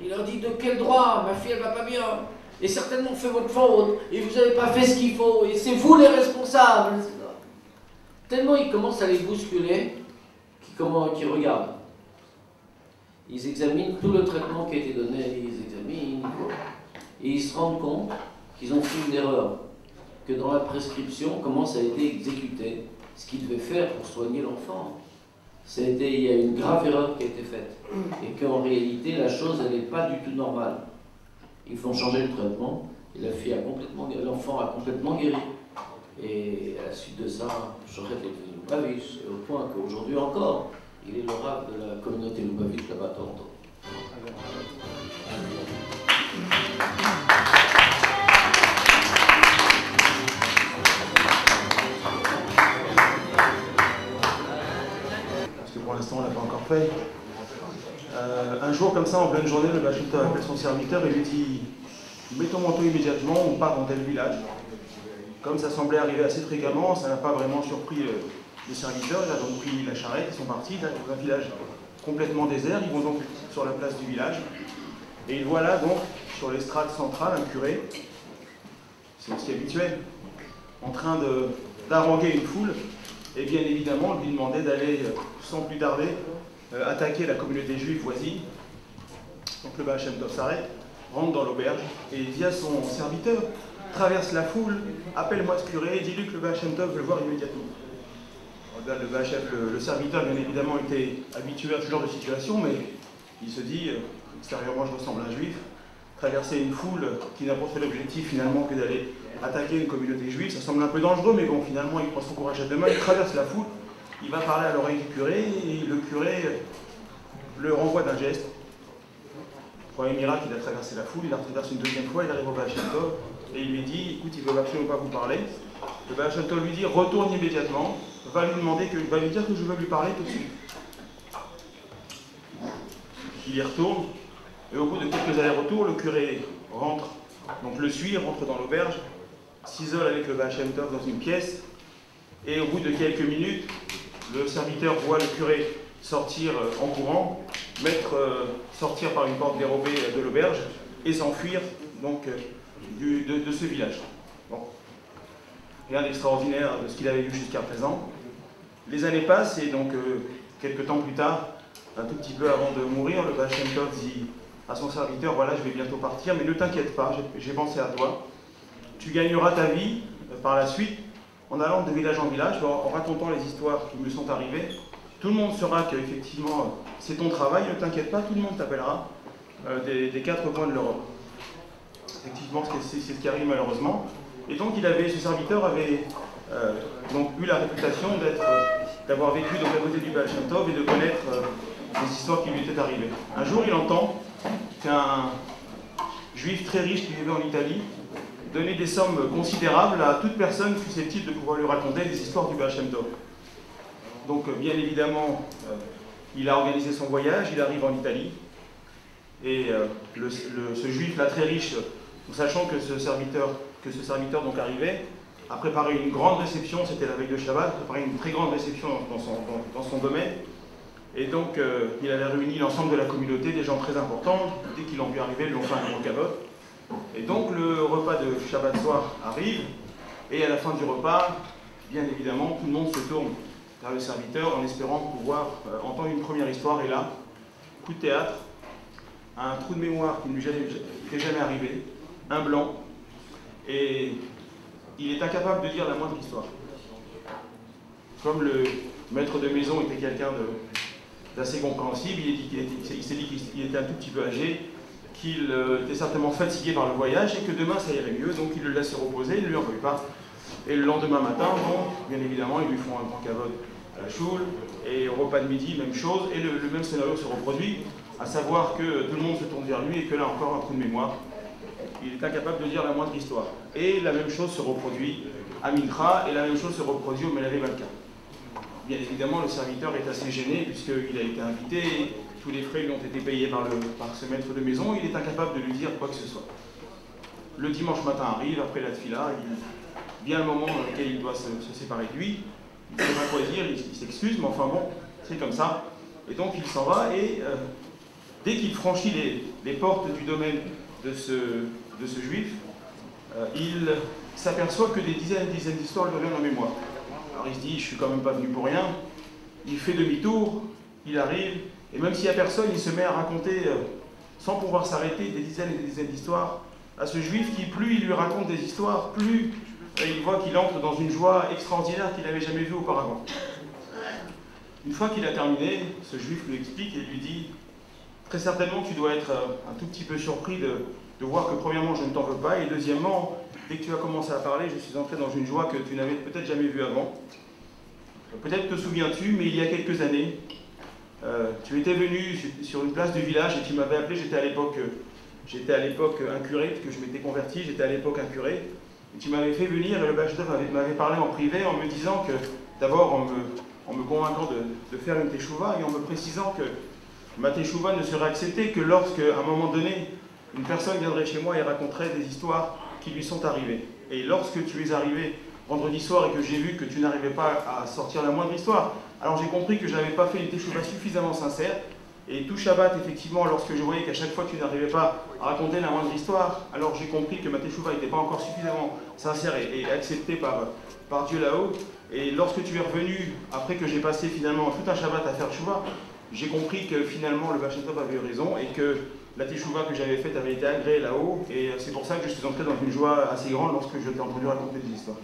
Il leur dit de quel droit, ma fille elle va pas bien. Et certainement fait votre faute, et vous n'avez pas fait ce qu'il faut, et c'est vous les responsables. Tellement ils commencent à les bousculer, qu'ils regardent. Ils examinent tout le traitement qui a été donné, ils examinent, et ils se rendent compte qu'ils ont fait une erreur, que dans la prescription, comment ça a été exécuté, ce qu'ils devaient faire pour soigner l'enfant. Il y a une grave erreur qui a été faite, et qu'en réalité, la chose, elle n'est pas du tout normale. Ils font changer le traitement, et l'enfant a complètement guéri. Et à la suite de ça, Shochet est devenu Lubavitch, et au point qu'aujourd'hui encore, il est le rabbin de la communauté Lubavitch là-bas à Toronto. Parce que pour l'instant, on ne l'a pas encore fait. Un jour, comme ça, en pleine journée, le Baal Shem Tov appelle son serviteur et lui dit « Mets ton manteau immédiatement, on part dans tel village ». Comme ça semblait arriver assez fréquemment, ça n'a pas vraiment surpris le serviteur. Il a donc pris la charrette, ils sont partis dans un village complètement désert. Ils vont donc sur la place du village. Et ils voient là, donc, sur l'estrade centrale, un curé, c'est aussi habituel, en train d'haranguer une foule. Et bien évidemment, on lui demandait d'aller, sans plus tarder, attaquer la communauté juive voisine. Donc le Baal Shem Tov s'arrête, rentre dans l'auberge et dit à son serviteur, traverse la foule, appelle-moi ce curé, dis-lui que le Baal Shem Tov veut le voir immédiatement. Le serviteur, bien évidemment, était habitué à ce genre de situation, mais il se dit, extérieurement, je ressemble à un juif. Traverser une foule qui n'a pas fait l'objectif finalement que d'aller attaquer une communauté juive, ça semble un peu dangereux, mais bon, finalement, il prend son courage à deux mains, il traverse la foule, il va parler à l'oreille du curé, et le curé le renvoie d'un geste. Premier miracle, il a traversé la foule, il la traverse une deuxième fois, il arrive au Baal Shem Tov, et il lui dit, écoute, il ne veut absolument pas vous parler. Le Baal Shem Tov lui dit, retourne immédiatement, va lui dire que je veux lui parler tout de suite. Il y retourne, et au bout de quelques allers-retours, le curé rentre, donc le suit, rentre dans l'auberge, s'isole avec le Baal Shem Tov dans une pièce, et au bout de quelques minutes, le serviteur voit le curé sortir en courant, sortir par une porte dérobée de l'auberge, et s'enfuir donc de ce village. Bon. Rien d'extraordinaire de ce qu'il avait vu jusqu'à présent. Les années passent, et donc quelques temps plus tard, un tout petit peu avant de mourir, le Baal Shem Tov dit à son serviteur, voilà, je vais bientôt partir, mais ne t'inquiète pas, j'ai pensé à toi. Tu gagneras ta vie par la suite en allant de village en village, en racontant les histoires qui me sont arrivées. Tout le monde saura qu'effectivement, c'est ton travail, ne t'inquiète pas, tout le monde t'appellera des quatre coins de l'Europe. Effectivement, c'est ce qui arrive malheureusement. Et donc, ce serviteur avait donc eu la réputation d'avoir vécu donc à côté du Baal Shem Tov et de connaître les histoires qui lui étaient arrivées. Un jour, il entend qu'un juif très riche qui vivait en Italie donnait des sommes considérables à toute personne susceptible de pouvoir lui raconter des histoires du Baal Shem Tov. Donc, bien évidemment, il a organisé son voyage, il arrive en Italie, et ce juif-là très riche, sachant que ce serviteur donc arrivait, a préparé une grande réception, c'était la veille de Shabbat, préparé une très grande réception dans son domaine, et donc il avait réuni l'ensemble de la communauté, des gens très importants. Dès qu'ils l'ont vu arriver, ils lui ont fait un grand kavod. Et donc le repas de Shabbat soir arrive, et à la fin du repas, bien évidemment, tout le monde se tourne vers le serviteur en espérant pouvoir entendre une première histoire. Et là, coup de théâtre, un trou de mémoire qui ne lui était jamais arrivé, un blanc, et il est incapable de dire la moindre histoire. Comme le maître de maison était quelqu'un d'assez compréhensible, il s'est dit qu'il était un tout petit peu âgé, qu'il était certainement fatigué par le voyage et que demain ça irait mieux, donc il le laisse se reposer, il ne lui en veut pas. Et le lendemain matin, donc, bien évidemment, ils lui font un grand kavod à la choule, et au repas de midi, même chose, et le même scénario se reproduit, à savoir que tout le monde se tourne vers lui et que là encore un trou de mémoire. Il est incapable de dire la moindre histoire. Et la même chose se reproduit à Mincha, et la même chose se reproduit au Melavé Malka. Bien évidemment, le serviteur est assez gêné, puisqu'il a été invité, tous les frais lui ont été payés par ce maître de maison, il est incapable de lui dire quoi que ce soit. Le dimanche matin arrive, après la tfila, vient le moment dans lequel il doit se séparer de lui, il ne sait pas quoi dire, il s'excuse, mais enfin bon, c'est comme ça. Et donc il s'en va, et dès qu'il franchit les portes du domaine de ce de ce juif, il s'aperçoit que des dizaines et dizaines d'histoires lui reviennent en mémoire. Alors il se dit, je suis quand même pas venu pour rien. Il fait demi-tour, il arrive, et même s'il n'y a personne, il se met à raconter, sans pouvoir s'arrêter, des dizaines et des dizaines d'histoires à ce juif qui, plus il lui raconte des histoires, plus il voit qu'il entre dans une joie extraordinaire qu'il n'avait jamais vue auparavant. Une fois qu'il a terminé, ce juif lui explique et lui dit « Très certainement, tu dois être un tout petit peu surpris de voir que premièrement, je ne t'en veux pas, et deuxièmement, dès que tu as commencé à parler, je suis entré dans une joie que tu n'avais peut-être jamais vue avant. Peut-être te souviens-tu, mais il y a quelques années, tu étais venu sur une place du village et tu m'avais appelé, j'étais à l'époque un curé, parce que je m'étais converti, j'étais à l'époque un curé, et tu m'avais fait venir et le Bachdov m'avait parlé en privé en me disant que, d'abord en me convainquant de faire une teshuva et en me précisant que ma teshuva ne serait acceptée que lorsque, à un moment donné, une personne viendrait chez moi et raconterait des histoires qui lui sont arrivées. Et lorsque tu es arrivé vendredi soir et que j'ai vu que tu n'arrivais pas à sortir la moindre histoire, alors j'ai compris que je n'avais pas fait une teshuva suffisamment sincère. Et tout Shabbat, effectivement, lorsque je voyais qu'à chaque fois tu n'arrivais pas à raconter la moindre histoire, alors j'ai compris que ma teshuva n'était pas encore suffisamment sincère et acceptée par Dieu là-haut. Et lorsque tu es revenu, après que j'ai passé finalement tout un Shabbat à faire teshuva, j'ai compris que finalement le Baal Shem Tov avait eu raison et que la teshuva que j'avais faite avait été agréée là-haut. Et c'est pour ça que je suis entré dans une joie assez grande lorsque je t'ai entendu raconter des histoires.